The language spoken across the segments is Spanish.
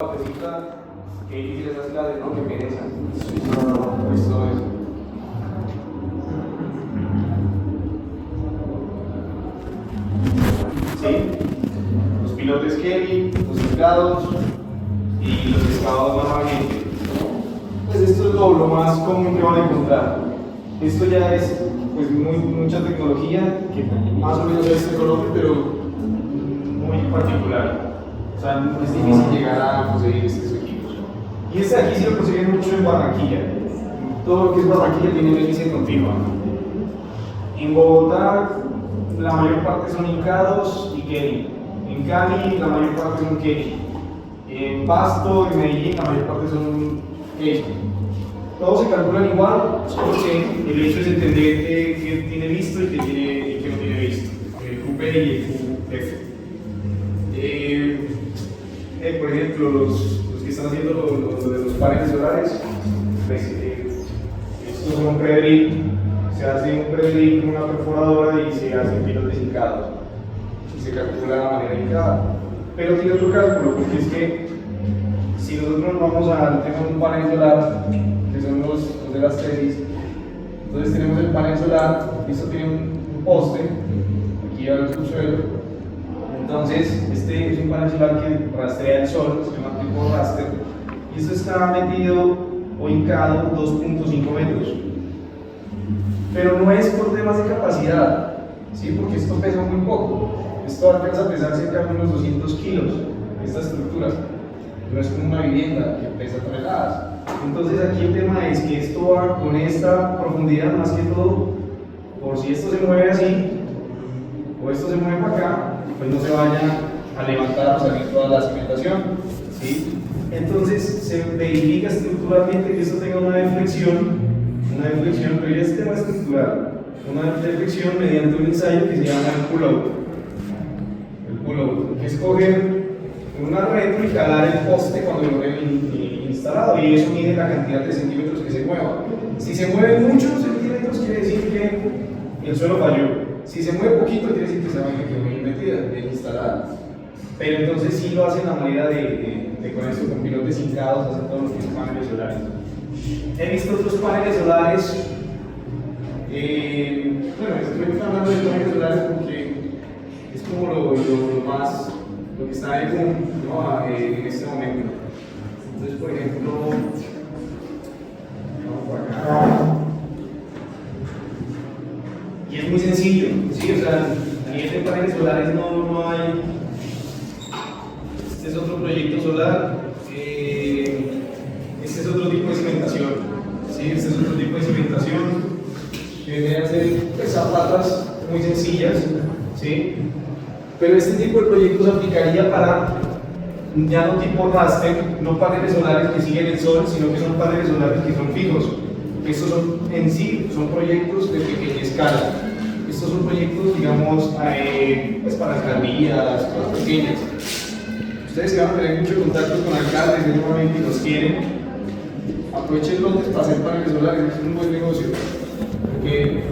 Necesita que difíciles esas clases, ¿no? Que pereza. No, pues todo eso. Sí, los pilotes Kelly, los inflados y los excavados normalmente. Pues esto es lo más común que van a encontrar. Esto ya es pues mucha tecnología que más o menos es este color, pero muy particular. O sea, es difícil llegar a conseguir estos equipos. Y este aquí sí lo consiguen mucho en Barranquilla. Todo lo que es Barranquilla tiene una hélice continua. En Bogotá, la mayor parte son hincados y Kelly. En Cali, la mayor parte son Kelly. En Pasto y Medellín, la mayor parte son Kelly. Todos se calculan igual, porque el hecho es entender qué tiene visto y qué no tiene visto. El QP y el QF. Por ejemplo, los que están haciendo lo de los paneles solares, pues, estos son un pre-drill, se hace un pre-drill con una perforadora y se hacen pilotes hincados y se calcula de manera hincada. Pero tiene otro cálculo, porque es que si nosotros vamos a tener un panel solar, que son los de las tesis, entonces tenemos el panel solar, esto tiene un poste, aquí al subsuelo. Entonces, este es un panel solar que rastrea el sol, se llama tipo raster, y esto está metido o hincado 2.5 metros. Pero no es por temas de capacidad, ¿sí? Porque esto pesa muy poco. Esto alcanza a pesar cerca de unos 200 kilos, esta estructura. No es como una vivienda que pesa toneladas. Entonces, aquí el tema es que esto va con esta profundidad más que todo, por si esto se mueve así, o esto se mueve para acá, pues no se vaya a levantar o salir toda la cimentación, ¿sí? Entonces se verifica estructuralmente que esto tenga una deflexión, pero ya es tema estructural, una deflexión mediante un ensayo que se llama el pull-out, que es coger una retro y calar el poste cuando lo ven instalado, y eso mide la cantidad de centímetros que se mueva. Si se mueven muchos centímetros, quiere decir que el suelo falló. Si se mueve poquito, quiere decir que esa vaina quedó bien metida, bien instalada. Pero entonces sí lo hacen a manera de con esto, con pilotes hincados, hacen todo lo que es paneles solares. He visto otros paneles solares. Bueno, estoy hablando de paneles solares porque es como lo que está en boom, ¿no? En este momento. Entonces, por ejemplo, vamos por acá. Y es muy sencillo, ¿sí? O sea, a nivel de paneles solares no hay. Este es otro proyecto solar, este es otro tipo de cimentación, ¿sí? Este es otro tipo de cimentación que viene a ser pues, zapatas muy sencillas, ¿sí? Pero este tipo de proyectos se aplicaría para ya no tipo raster, no paneles solares que siguen el sol, sino que son paneles solares que son fijos. Estos son en sí, son proyectos de pequeña escala. Estos son proyectos, digamos, pues para alcaldías, cosas pequeñas. Ustedes que van a tener mucho contacto con alcaldes nuevamente y los quieren, aprovechen lotes para hacer paneles solares, es un buen negocio. Porque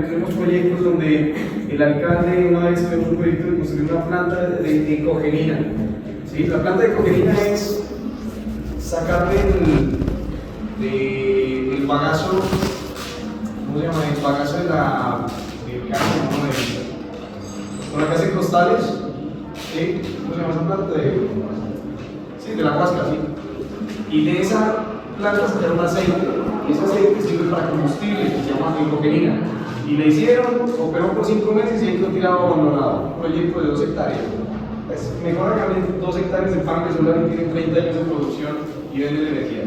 tenemos proyectos donde el alcalde, una vez tuvimos un proyecto de construir una planta de cogenina. ¿Sí? La planta de cogenina es sacarle el bagazo, ¿cómo se llama? El bagazo del caño, ¿no? Con la que hacen costales, ¿sí? ¿Cómo se llama esa planta? Sí, de la huasca, ¿sí? Y de esa planta sacaron un aceite, y ese aceite sirve para combustible, que se llama glucogenina. Y le hicieron, operó por 5 meses y ahí quedó tirado abandonado. Un proyecto de 2 hectáreas. Pues mejor que 2 hectáreas de panel solar y tienen 30 años de producción y venden energía.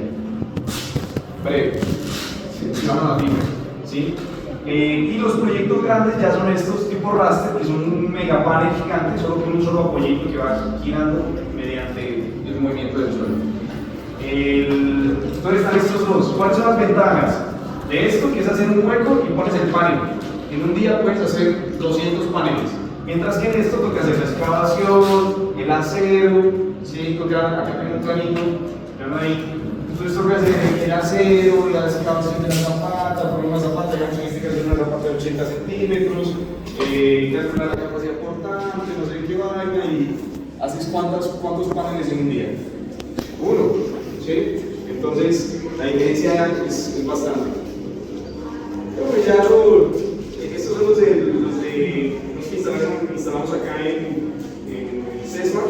Breve, si vamos a la fibra, ¿sí? Y los proyectos grandes ya son estos tipo raster, que son un megapanel gigante, solo con un solo apoyito que va girando mediante el movimiento del suelo. Entonces están estos dos. ¿Cuáles son las ventajas de esto? Que es hacer un hueco y pones el panel. En un día puedes hacer 200 paneles. Mientras que en esto toca hacer la excavación, el acero, ¿sí? Acá tengo un planito, vean ahí. Entonces toca hacer el acero, la excavación de la zapata, poner una zapata, digamos en este caso una zapata de 80 centímetros, calcular la capacidad portante, no sé qué vaina, y ¿Haces cuántos paneles en un día? Uno, ¿sí? Entonces, la diferencia es bastante. Pero ya estos son los que instalamos acá en CESMA.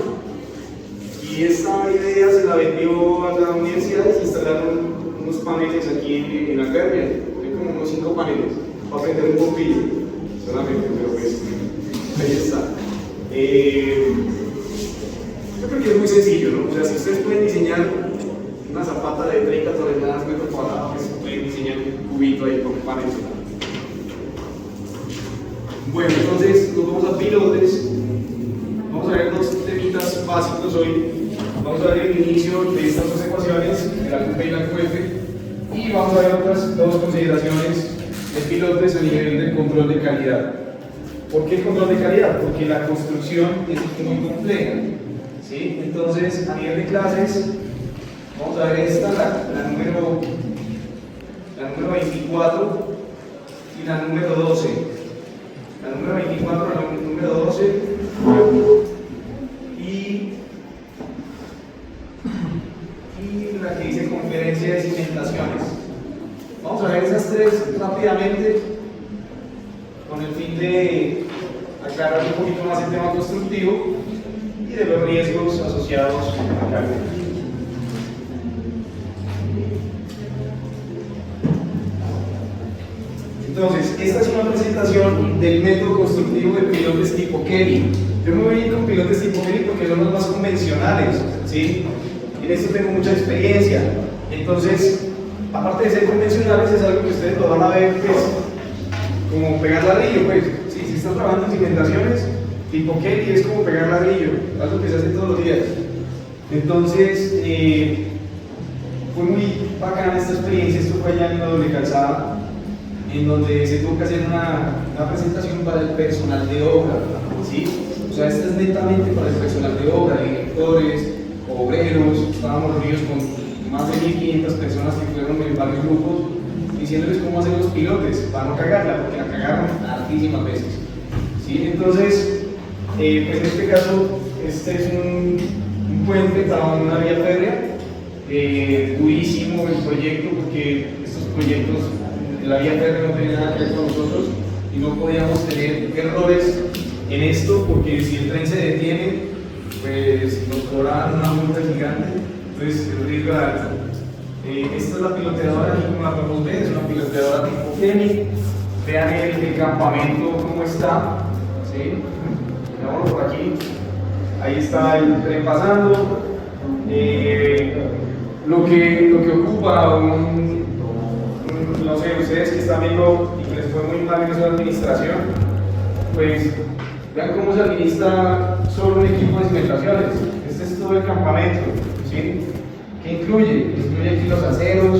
Y esta idea se la vendió a las universidades y instalaron unos paneles aquí en la Academia. Hay como unos 5 paneles para prender un bombillo solamente, pero pues ahí está. Yo creo que es muy sencillo, ¿no? O sea, si ustedes pueden diseñar una zapata de 30 toneladas metro cuadrado, pues pueden diseñar un cubito ahí con paneles. Bueno, entonces nos vamos a pilotes. Vamos a ver dos temitas básicos hoy. Vamos a ver el inicio de estas dos ecuaciones, de la QP y la QF, y vamos a ver otras dos consideraciones de pilotes a nivel de control de calidad. ¿Por qué control de calidad? Porque la construcción es muy compleja, ¿sí? Entonces, a nivel de clases, vamos a ver esta, la número 24 y la número 12. La número 24 y la número 12. Y la que dice conferencia de cimentaciones. Vamos a ver esas tres rápidamente con el fin de aclarar un poquito más el tema constructivo y de los riesgos asociados a la calidad. Entonces, esta es una presentación del método constructivo de pilotes tipo Kelly. Yo me voy a ir con pilotes tipo Kelly porque son los más convencionales, ¿sí? En esto tengo mucha experiencia. Entonces, aparte de ser convencionales, es algo que ustedes lo van a ver, pues, como pegar ladrillo, pues. Sí, si están trabajando en cimentaciones, tipo Kelly es como pegar ladrillo, algo que se hace todos los días. Entonces, fue muy bacana esta experiencia. Esto fue allá en la doble calzada, en donde se tuvo que hacer una presentación para el personal de obra, ¿sí? O sea, esta es netamente para el personal de obra, directores, obreros. Estábamos reunidos con más de 1500 personas que fueron en varios grupos, diciéndoles cómo hacer los pilotes, para no cagarla, porque la cagaron hartísimas veces, ¿sí? Entonces, pues en este caso, este es un puente para una vía férrea, durísimo el proyecto, porque estos proyectos la vía férrea no tenía nada que ver con nosotros y no podíamos tener errores en esto, porque si el tren se detiene, pues nos cobraban una multa gigante, entonces el riesgo era alto. Esta es la piloteadora, aquí como la podemos ver, es una piloteadora tipo Kenny. Vean el campamento cómo está, ¿sí? Veámoslo por aquí, ahí está el tren pasando. Lo que ocupa no sé, ustedes que están viendo y que les fue muy mal en esa administración, pues vean cómo se administra solo un equipo de cimentaciones. Este es todo el campamento, ¿sí? ¿Qué incluye? Incluye aquí los aceros,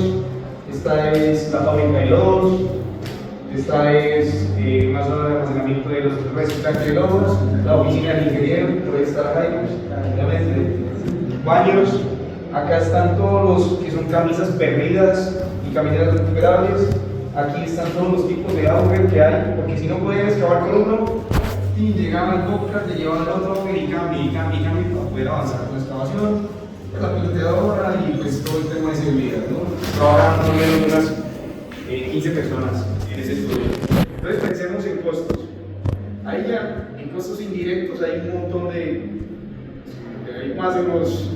esta es la fábrica de lodos, esta es una zona de almacenamiento de los reciclaje de lodos, la oficina del ingeniero, puede estar ahí, obviamente, baños. Acá están todos los que son camisas perdidas y camisetas recuperables. Aquí están todos los tipos de auger que hay, porque si no podían excavar con uno y llegaban al bócar, te llevaban al otro auger y cambio para poder avanzar con la excavación, pues la piloteadora y pues todo el tema de seguridad, ¿no? Trabajan más o menos unas 15 personas en ese estudio. Entonces pensemos en costos. Ahí ya, en costos indirectos hay un montón hay más de unos.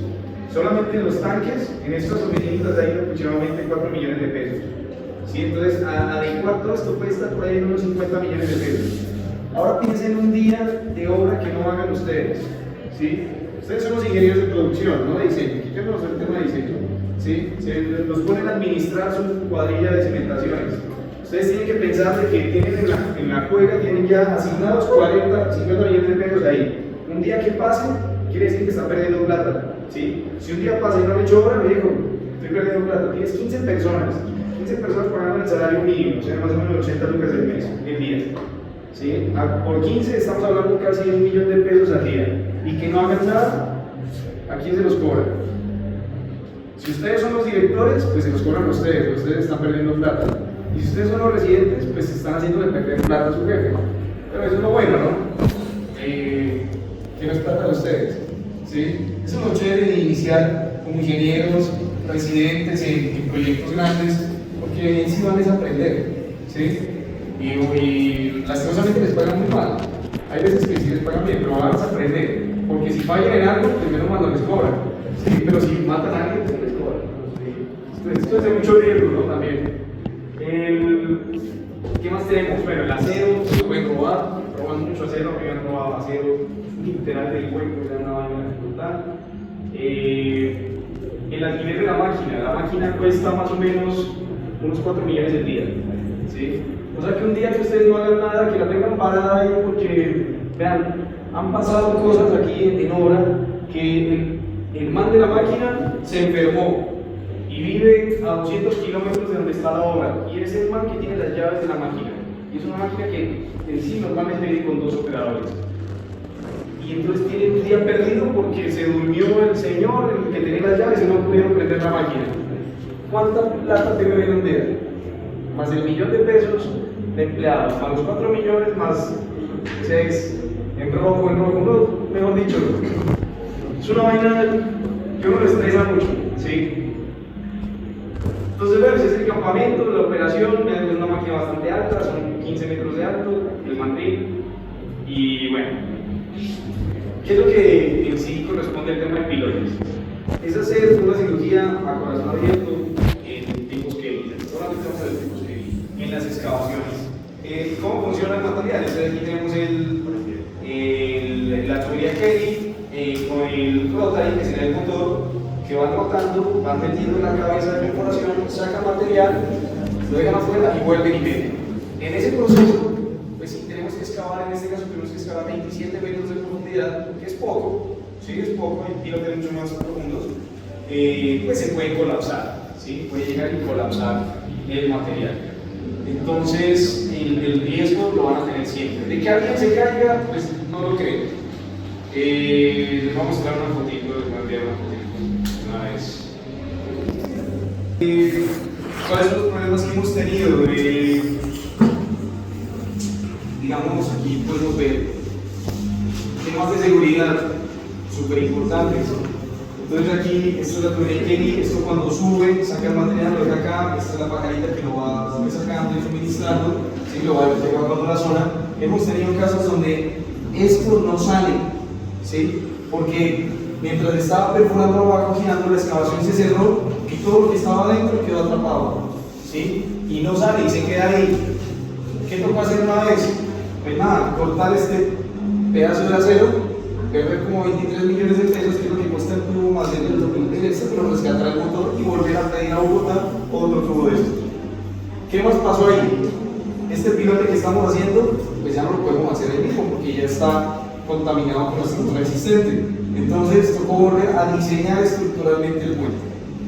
Solamente en los tanques, en estas oficinas hay aproximadamente 4 millones de pesos. ¿Sí? Entonces, adecuar todo esto puede estar por ahí en unos 50 millones de pesos. Ahora piensen en un día de obra que no hagan ustedes. ¿Sí? Ustedes son los ingenieros de producción, no de diseño. Aquí yo no sé el tema de diseño. ¿Sí? Se los ponen a administrar su cuadrilla de cimentaciones. Ustedes tienen que pensar de que tienen en la juega, tienen ya asignados 40, 50 millones de pesos ahí. Un día que pase, quiere decir que están perdiendo plata. ¿Sí? Si un día pasa y no le echó obra, me dijo, estoy perdiendo plata. Tienes 15 personas pagando el salario mínimo, o sea, más o menos 80 lucas al mes, el día. ¿Sí? Por 15 estamos hablando casi de 1 millón de pesos al día. Y que no hagan nada, ¿a quién se los cobra? Si ustedes son los directores, pues se los cobran a ustedes están perdiendo plata. Y si ustedes son los residentes, pues se están haciendo de perder plata a su jefe. Pero eso es lo bueno, ¿no? Que no es plata de ustedes. ¿sí? Eso es lo chévere de iniciar como ingenieros, residentes en proyectos grandes, porque en sí van a aprender, ¿sí? Y lastimosamente les pagan muy mal. Hay veces que sí les pagan bien, pero van a aprender, porque si fallan en algo, primero cuando les cobran, ¿sí? Pero si matan a alguien, pues les cobran, ¿sí? Esto es de mucho riesgo, ¿no? También. ¿Qué más tenemos? Bueno, el acero, se pueden robar, roban mucho acero, me han robado acero literal del cuerpo, era una vaina brutal. El alquiler de la máquina cuesta más o menos unos 4 millones el día, ¿sí? O sea que un día que ustedes no hagan nada, que la tengan parada ahí, porque, vean, han pasado cosas aquí en obra, que el man de la máquina se enfermó y vive a 200 kilómetros de donde está la obra, y es el man que tiene las llaves de la máquina, y es una máquina que en sí normalmente viene con 2 operadores. Y entonces tiene un día perdido porque se durmió el señor, el que tenía las llaves, y no pudieron prender la máquina. ¿Cuánta plata te debe vender? Más el millón de pesos de empleados, más los 4 millones, más 6 en rojo, no, mejor dicho, es una vaina que uno le estresa mucho, ¿sí? Entonces, bueno, ese es el campamento, la operación, es una máquina bastante alta, son 15 metros de alto, el mantel, y bueno, ¿qué es lo que en sí corresponde al tema de pilotes? Es hacer una cirugía a corazón abierto en tipos Kelly, solamente vamos a ver tipos Kelly, en las excavaciones. ¿Cómo funciona el material? Entonces aquí tenemos la tubería Kelly con el rotary, que sería el motor, que van rotando, van metiendo en la cabeza de perforación, sacan material, lo dejan afuera y vuelven y meten. En ese proceso, pues si tenemos que excavar, en este caso tenemos que excavar 27 metros de profundidad, que es poco, sí, es poco, hay pilotes mucho más profundos, pues se puede colapsar, ¿sí? Puede llegar y colapsar el material. Entonces, el riesgo lo van a tener siempre. De que alguien se caiga, pues no lo creo. Les voy a mostrar una fotito, les voy a enviar una fotito una vez. ¿Cuáles son los problemas que hemos tenido? Digamos, aquí podemos ver temas de seguridad súper importantes. Entonces aquí, esto es la tubería Kelly, esto cuando sube, saca el material, lo deja acá, esta es la pajarita que lo va sacando y suministrando, ¿sí? Lo va evacuando a la zona. Hemos tenido casos donde esto no sale, ¿sí? Porque mientras estaba perforando abajo, girando, la excavación se cerró y todo lo que estaba adentro quedó atrapado, ¿sí? Y no sale y se queda ahí. ¿Qué toca hacer una vez? Pues nada, cortar este pedazo de acero, perder como 23 millones de pesos, que es lo que cuesta el tubo más de lo que extra, pero rescatar el motor y volver a pedir a Bogotá otro tubo de estos. ¿Qué más pasó ahí? Este pilote que estamos haciendo, pues ya no lo podemos hacer ahí mismo porque ya está contaminado con la estructura existente. Entonces tocó volver a diseñar estructuralmente el puente.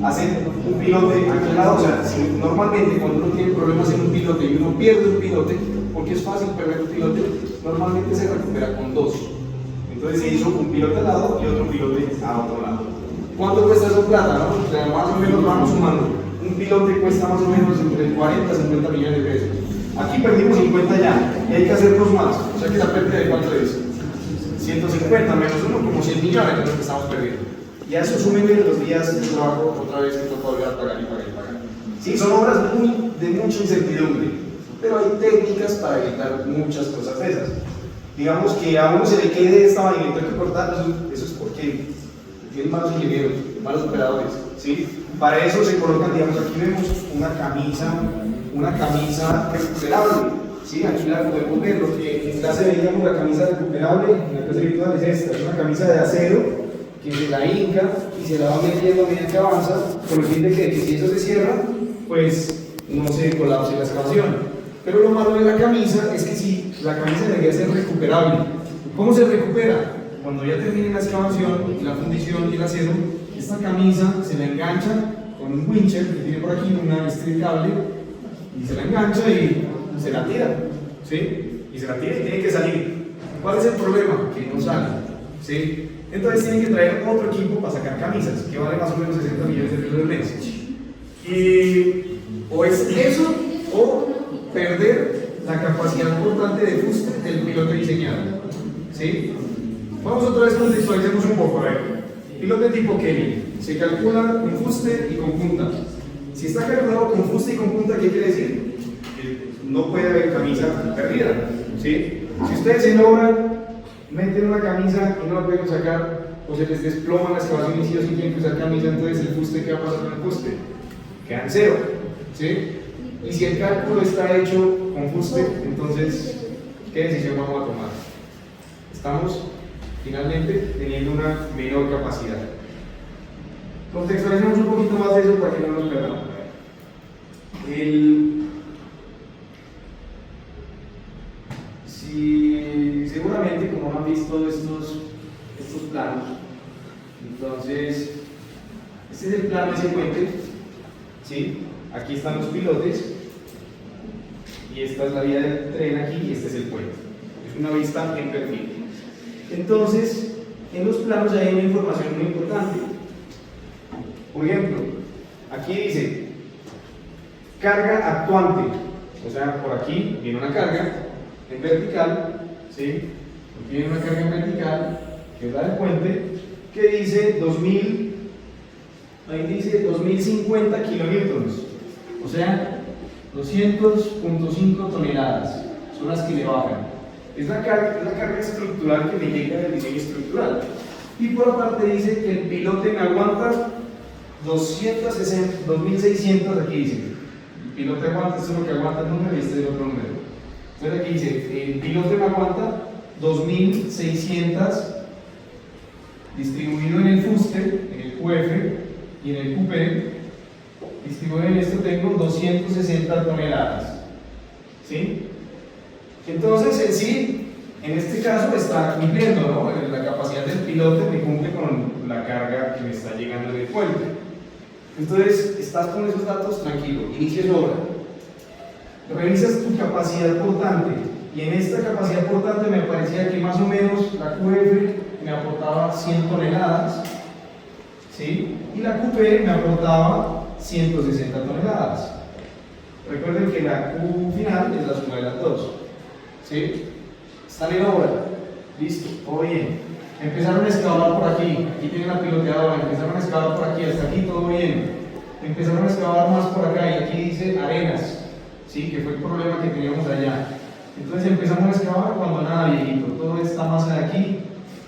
Hacer un pilote aquí al lado, o sea, si normalmente cuando uno tiene problemas en un pilote y uno pierde un pilote, porque es fácil perder un pilote, normalmente se recupera con 2. Entonces se hizo un pilote al lado y otro pilote a otro lado. ¿Cuánto cuesta eso plata, no? O sea, más o menos vamos sumando. Un pilote cuesta más o menos entre 40 y 50 millones de pesos. Aquí perdimos 50 ya, y hay que hacer 2 más. O sea que la pérdida de cuánto es 150 menos 1, como 100 millones es lo que estamos perdiendo. Y a eso súmenle los días de trabajo otra vez que toca volver a pagar y pagar y pagar. Sí, son obras de mucha incertidumbre, pero hay técnicas para evitar muchas cosas de esas. Digamos que a uno se le quede esta vaina y tengo que cortar, eso es porque tienen malos ingenieros, malos operadores, ¿sí? Para eso se colocan, digamos, aquí vemos una camisa recuperable, ¿sí? Aquí la podemos ver, lo que en clase veíamos la camisa recuperable, en la clase virtual es esta, es una camisa de acero que se la hinca y se la va metiendo a medida que avanza, con el fin de que si eso se cierra, pues no se colapse la excavación. Pero lo malo de la camisa es que si la camisa debería ser recuperable. ¿Cómo se recupera? Cuando ya termine la excavación, la fundición y el acero, esta camisa se la engancha con un wincher que tiene por aquí una de cable y se la engancha y se la tira, ¿sí? Y se la tira y tiene que salir. ¿Cuál es el problema? Que no sale, ¿sí? Entonces tienen que traer otro equipo para sacar camisas, que vale más o menos 60 millones de pesos al mes. Y o es eso o perder la capacidad importante de fuste del piloto diseñado, ¿sí? Vamos otra vez, contextualicemos un poco, a ver. se calcula con fuste y con punta. Si está calculado con fuste y con punta, ¿qué quiere decir? Que no puede haber camisa perdida, ¿sí? Si ustedes en obra meten una camisa y no la pueden sacar, o se les desploma la excavación y sí o sí tienen que usar camisa, entonces el fuste, ¿qué va a pasar con el fuste? Quedan cero, ¿sí? Y si el cálculo está hecho con fuste, entonces, ¿qué decisión vamos a tomar? Estamos finalmente teniendo una menor capacidad. Contextualicemos un poquito más de eso para que no nos perdamos. Si seguramente, como no han visto estos planos, entonces este es el plano de ese puente, ¿sí? Aquí están los pilotes y esta es la vía del tren aquí y este es el puente. Es una vista en perfil. Entonces, en los planos hay una información muy importante. Por ejemplo, aquí dice carga actuante, o sea, por aquí viene una carga en vertical, ¿sí? Aquí viene una carga en vertical, que es la del puente, que dice 2000, ahí dice 2050 kilonewtons, o sea, 200.5 toneladas, son las que le bajan. Es la carga estructural que me llega del diseño estructural. Y por aparte dice que el pilote me aguanta 2600, aquí dice. El pilote aguanta, esto es lo que aguanta el número y este es el otro número. Entonces aquí dice, el pilote me aguanta 2600 distribuido en el fuste, en el QF y en el QP. Distribuido en esto tengo 260 toneladas. ¿Sí? Entonces, en sí, en este caso está cumpliendo, ¿no? La capacidad del pilote me cumple con la carga que me está llegando del puente. Entonces, estás con esos datos tranquilo, inicias obra. Revisas tu capacidad portante, y en esta capacidad portante me parecía que más o menos la QF me aportaba 100 toneladas, ¿sí? Y la QP me aportaba 160 toneladas. Recuerden que la Q final es la suma de las dos. ¿Sí? Están en obra, listo, todo bien. Empezaron a excavar por aquí, aquí tienen la piloteadora, empezaron a excavar por aquí, hasta aquí todo bien. Empezaron a excavar más por acá y aquí dice arenas, ¿sí? Que fue el problema que teníamos allá. Entonces empezamos a excavar cuando nada, viejito, toda esta masa de aquí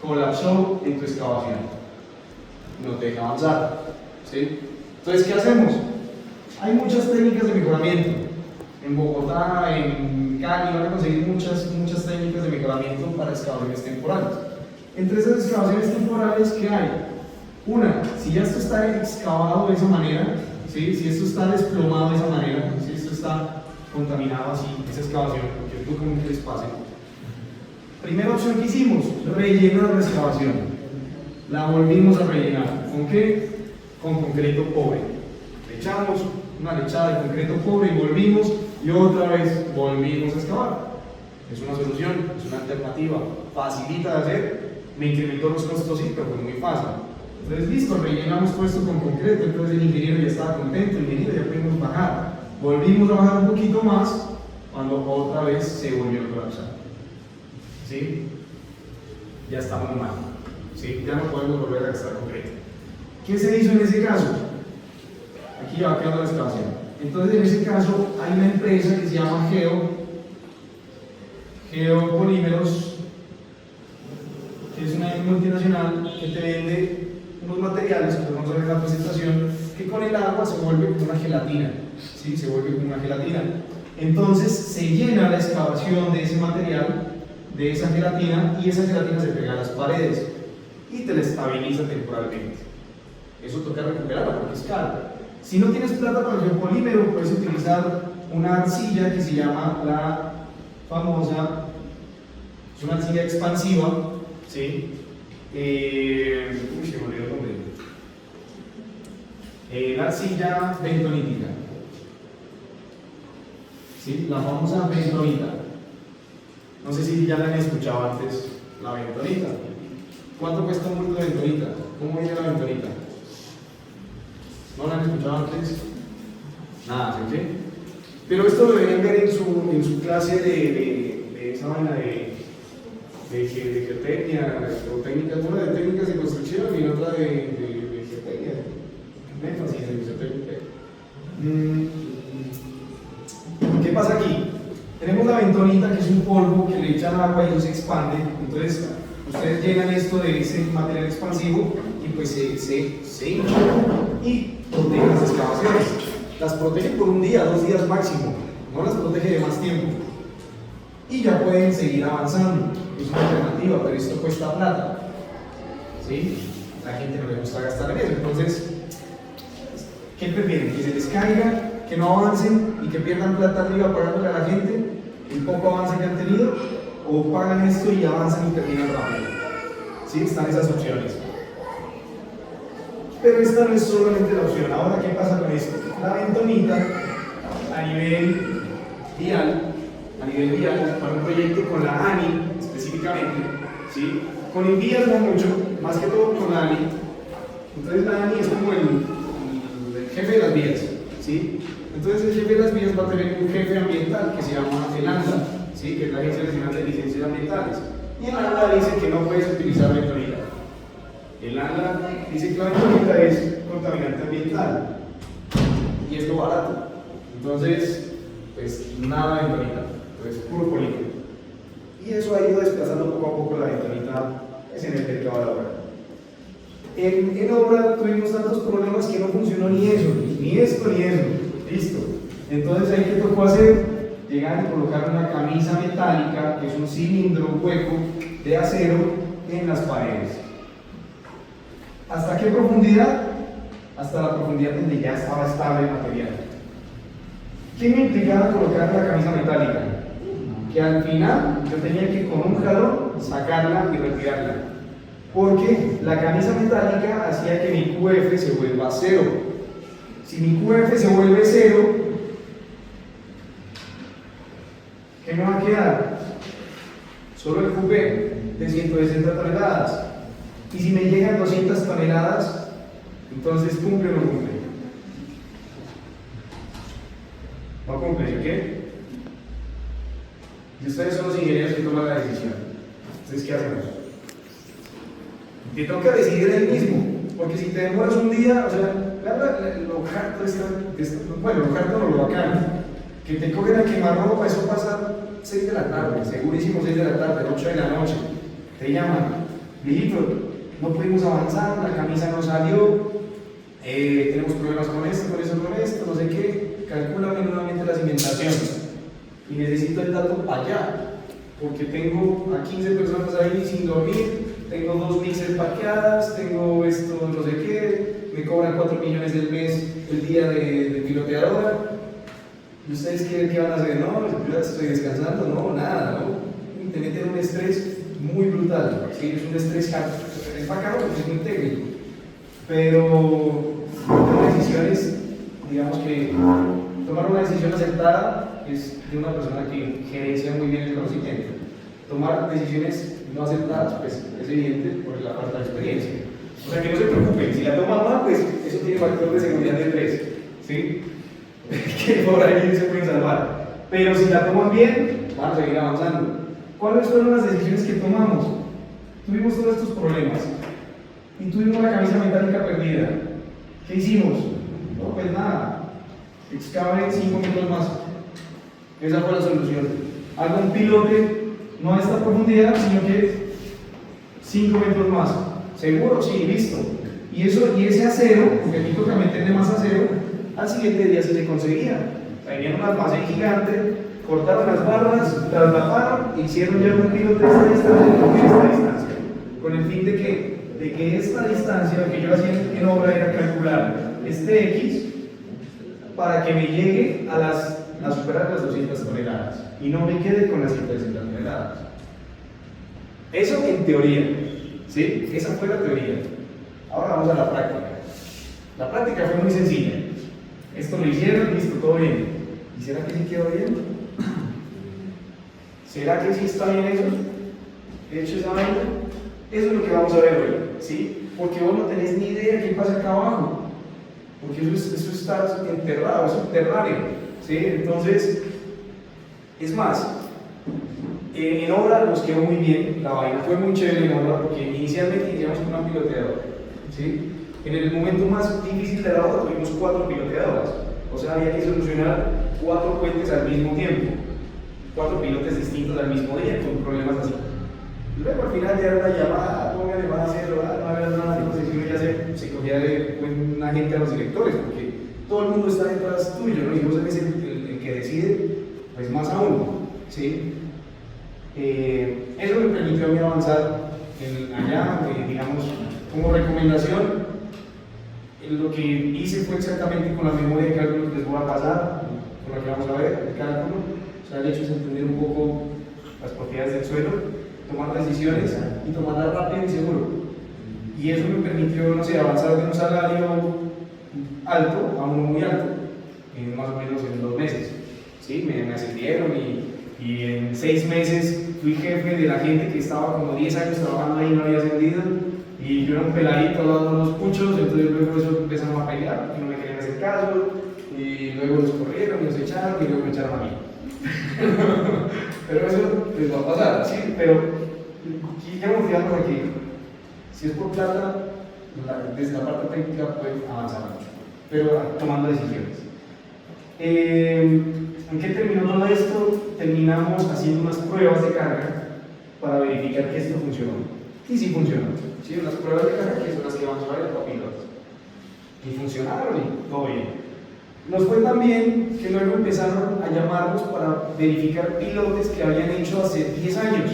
colapsó en tu excavación, no te deja avanzar, ¿sí? Entonces, ¿qué hacemos? Hay muchas técnicas de mejoramiento. En Bogotá, en Cali, van a conseguir muchas técnicas de mejoramiento para excavaciones temporales. Entre esas excavaciones temporales, ¿qué hay? Una, si ya esto está excavado de esa manera, ¿sí? Si esto está desplomado de esa manera, si esto está contaminado así, esa excavación, porque es muy común que les pase. Primera opción que hicimos, rellenar la excavación. La volvimos a rellenar. ¿Con qué? Con concreto pobre. Le echamos una lechada de concreto pobre y volvimos, y otra vez volvimos a excavar. Es una solución, es una alternativa, facilita de hacer, me incrementó los costos, sí, pero fue muy fácil. Entonces, listo, rellenamos todo esto con concreto, entonces el ingeniero ya estaba contento, el ingeniero ya pudimos bajar. Volvimos a bajar un poquito más cuando otra vez se volvió a colapsar. ¿Sí? Ya estamos mal. ¿Sí? Ya no podemos volver a gastar concreto. ¿Qué se hizo en ese caso? Aquí ya va quedando la excavación. Entonces, en ese caso, hay una empresa que se llama Geopolímeros, que es una multinacional que te vende unos materiales, que vamos a ver en la presentación, que con el agua se vuelve como una gelatina. ¿Sí? Se vuelve como una gelatina. Entonces, se llena la excavación de ese material, de esa gelatina, y esa gelatina se pega a las paredes y te la estabiliza temporalmente. Eso toca recuperarla porque es caro. Si no tienes plata para el geopolímero, puedes utilizar una arcilla que se llama la famosa, es una arcilla expansiva, ¿sí? Se me olvidó el nombre. La arcilla bentonítica, ¿sí? La famosa bentonita. No sé si ya la han escuchado antes, la bentonita. ¿Cuánto cuesta un bulto de bentonita? ¿Cómo viene la bentonita? ¿No la han escuchado antes? Nada, ¿sí? Pero esto lo deberían ver en su clase de esa vaina de geotecnia, o técnicas, una de técnicas de construcción y otra de geotecnia. pasa aquí? Tenemos la bentonita, que es un polvo que le echan agua y eso se expande. Entonces, ustedes llenan esto de ese material expansivo y pues se hincha y protege las excavaciones. Las protege por un día, 2 días máximo, no las protege de más tiempo. Y ya pueden seguir avanzando. Es una alternativa, pero esto cuesta plata. ¿Sí? La gente no le gusta gastar en eso. Entonces, ¿qué prefieren? ¿Que se les caiga, que no avancen y que pierdan plata arriba pagándole a la gente el poco avance que han tenido? ¿O pagan esto y avanzan y terminan rápido? ¿Sí? Están esas opciones. Pero esta no es solamente la opción. Ahora, ¿qué pasa con esto? La bentonita a nivel vial, para un proyecto con la ANI específicamente, ¿sí? Con Invías no mucho, más que todo con la ANI. Entonces la ANI es como el jefe de las vías, ¿sí? Entonces el jefe de las vías va a tener un jefe ambiental que se llama el ANLA, ¿sí? Que es la Agencia Nacional de Licencias Ambientales. Y el ANLA dice que no puedes utilizar bentonita. El ANLA dice que la bentonita es contaminante ambiental y es lo barato. Entonces, pues nada de bentonita, pues puro polígono. Y eso ha ido desplazando poco a poco la bentonita en el mercado laboral. En obra tuvimos tantos problemas que no funcionó ni eso, ni esto ni eso. Listo. Entonces ahí que tocó hacer, llegar y colocar una camisa metálica, que es un cilindro hueco de acero en las paredes. ¿Hasta qué profundidad? Hasta la profundidad donde ya estaba estable el material. ¿Qué me implicaba colocar la camisa metálica? Que al final yo tenía que con un jalón sacarla y retirarla. Porque la camisa metálica hacía que mi QF se vuelva cero. Si mi QF se vuelve cero, ¿qué me va a quedar? Solo el QP de 160 toneladas. Y si me llegan 200 toneladas, entonces ¿cumple o no cumple? No cumple, ¿qué? Y ustedes son los ingenieros que toman la decisión. Entonces, ¿qué hacemos? Te toca decidir el mismo, porque si te demoras un día, o sea, lo harto bueno, lo harto no lo bacano, que te cogen a quemarropa, eso pasa 6 de la tarde, segurísimo 6 de la tarde, 8 de la noche, te llaman, mijito, no pudimos avanzar, la camisa no salió, tenemos problemas con esto, no sé qué, calcúlame nuevamente la cimentación y necesito el dato allá, porque tengo a 15 personas ahí sin dormir, tengo 2 mixers parqueadas, tengo esto, no sé qué, me cobran 4 millones del mes el día de piloteadora. ¿Y ustedes qué van a hacer? No, yo estoy descansando, no, nada, ¿no? Te meten un estrés muy brutal, ¿sí? Es un estrés es bacano porque es muy técnico, pero las decisiones, digamos que tomar una decisión acertada es de una persona que gerencia muy bien el conocimiento. Tomar decisiones no aceptadas, pues es evidente por la falta de experiencia. O sea que no se preocupen, si la toman mal, pues eso tiene factor de seguridad de 3, ¿sí? Que por ahí se pueden salvar. Pero si la toman bien, van a seguir avanzando. ¿Cuáles fueron las decisiones que tomamos? Tuvimos todos estos problemas y tuvimos la camisa metálica perdida. ¿Qué hicimos? No, pues nada, excaven 5 metros más. Esa fue la solución. Hago un pilote, no a esta profundidad, sino que 5 metros más. ¿Seguro? Sí, listo. Y ese acero, porque aquí toca meterle más acero, al siguiente día se conseguía. Venían un almacén gigante, cortaron las barras, las taparon, hicieron ya un pilote de esta distancia y de esta distancia. Con el fin de que esta distancia, lo que yo hacía en obra era calcular este X para que me llegue a superar las 200 toneladas y no me quede con las 160 toneladas. Eso en teoría, ¿sí? Esa fue la teoría. Ahora vamos a la práctica. La práctica fue muy sencilla. Esto lo hicieron, listo, todo bien. ¿Y será que sí quedó bien? ¿Será que sí está bien eso? ¿Hecho esa vaina? Eso es lo que vamos a ver hoy, ¿sí? Porque vos no tenés ni idea qué pasa acá abajo. Porque eso está enterrado, es subterráneo, ¿sí? Entonces, es más, en obra nos quedó muy bien, la vaina fue muy chévere en obra porque inicialmente iniciamos con una piloteadora, ¿sí? En el momento más difícil de la obra tuvimos 4 piloteadoras, O sea, había que solucionar 4 puentes al mismo tiempo, 4 pilotes distintos al mismo día, con problemas así. Luego al final ya era una llamada, póngale más a hacerlo, no había nada, no sé si uno ya se cogía de buen agente a los directores, porque todo el mundo está detrás tuyo, ¿no? Y vos eres el que decide, pues más aún, ¿sí? Eso me permitió a mí avanzar allá, digamos, como recomendación. Lo que hice fue exactamente con la memoria de cálculo que les voy a pasar, con la que vamos a ver, el cálculo. O sea, el hecho es entender un poco las propiedades del suelo, tomar decisiones y tomarlas rápido y seguro. Y eso me permitió, no sé, avanzar de un salario alto a uno muy alto, más o menos en 2 meses. ¿Sí? Me ascendieron y en 6 meses fui jefe de la gente que estaba como 10 años trabajando ahí y no había ascendido. Y yo era un peladito dando unos puchos, entonces luego eso empezaron a pelear porque no me querían hacer caso, y luego los corrieron y los echaron y luego me echaron a mí. Pero eso les va a pasar, sí, pero queremos fijarnos aquí. Si es por plata, desde la parte técnica pueden avanzar mucho, pero tomando decisiones. ¿En qué terminó todo esto? Terminamos haciendo unas pruebas de carga para verificar que esto funcionó. Y sí funcionó. ¿Sí? Unas pruebas de carga que son las que vamos a ver en los pilotos. Y funcionaron y todo bien. Nos fue tan bien que luego empezaron a llamarnos para verificar pilotes que habían hecho hace 10 años.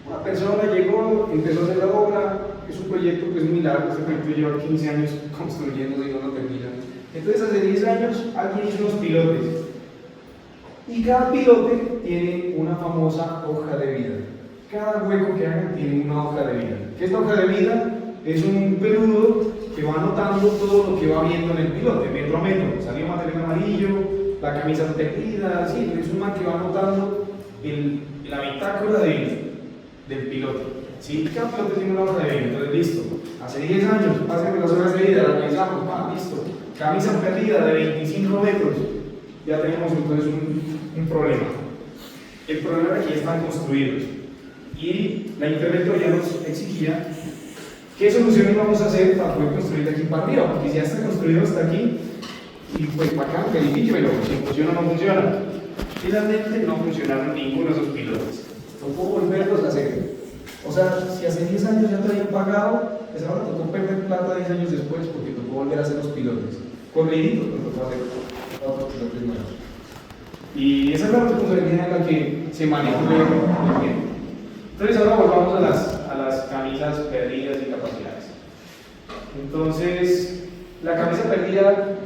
Una persona llegó, empezó a hacer la obra, es un proyecto que es muy largo, este proyecto lleva 15 años construyéndose y no lo terminan. Entonces hace 10 años alguien hizo unos pilotes. Y cada pilote tiene una famosa hoja de vida. Cada hueco que hagan tiene una hoja de vida. ¿Qué es la hoja de vida? Es un peludo que va anotando todo lo que va viendo en el pilote, metro a metro. Salió material amarillo, la camisa perdida, sí, es un man que va anotando la bitácora del piloto. ¿Sí? Cada piloto tiene una hoja de vida, entonces listo. Hace 10 años, pásenme las hojas de vida, las revisamos, listo. Camisa perdida de 25 metros. Ya tenemos entonces un problema. El problema es que ya están construidos. Y la interventoría nos exigía qué soluciones vamos a hacer para poder construir de aquí para arriba, porque si ya está construido hasta aquí, y pues para acá, edificio, pero si funciona o no funciona. Finalmente no funcionaron ninguno de esos pilotos. Tocó volverlos a hacer. O sea, si hace 10 años ya te habían pagado, pues ahora tocó perder plata 10 años después porque tocó volver a hacer los pilotos. Corriditos, pero tocó hacer otros pilotos nuevos. Y esa es la responsabilidad en la que se maneja muy bien. Entonces ahora volvamos a las camisas perdidas y capacidades. Entonces, la camisa perdida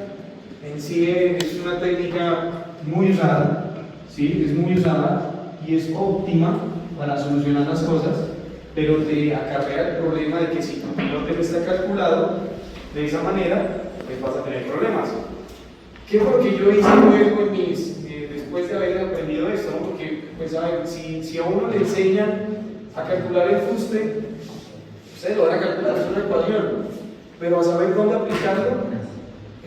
en sí es una técnica muy usada, ¿sí? Es muy usada y es óptima para solucionar las cosas, pero te acarrea el problema de que si tu pilote no está calculado de esa manera, pues vas a tener problemas. ¿Qué fue lo que yo hice luego en después de haber aprendido esto? ¿No? Porque, pues, a ver, si a uno le enseñan a calcular el fuste, ustedes lo van a calcular, es una ecuación, pero a saber dónde aplicarlo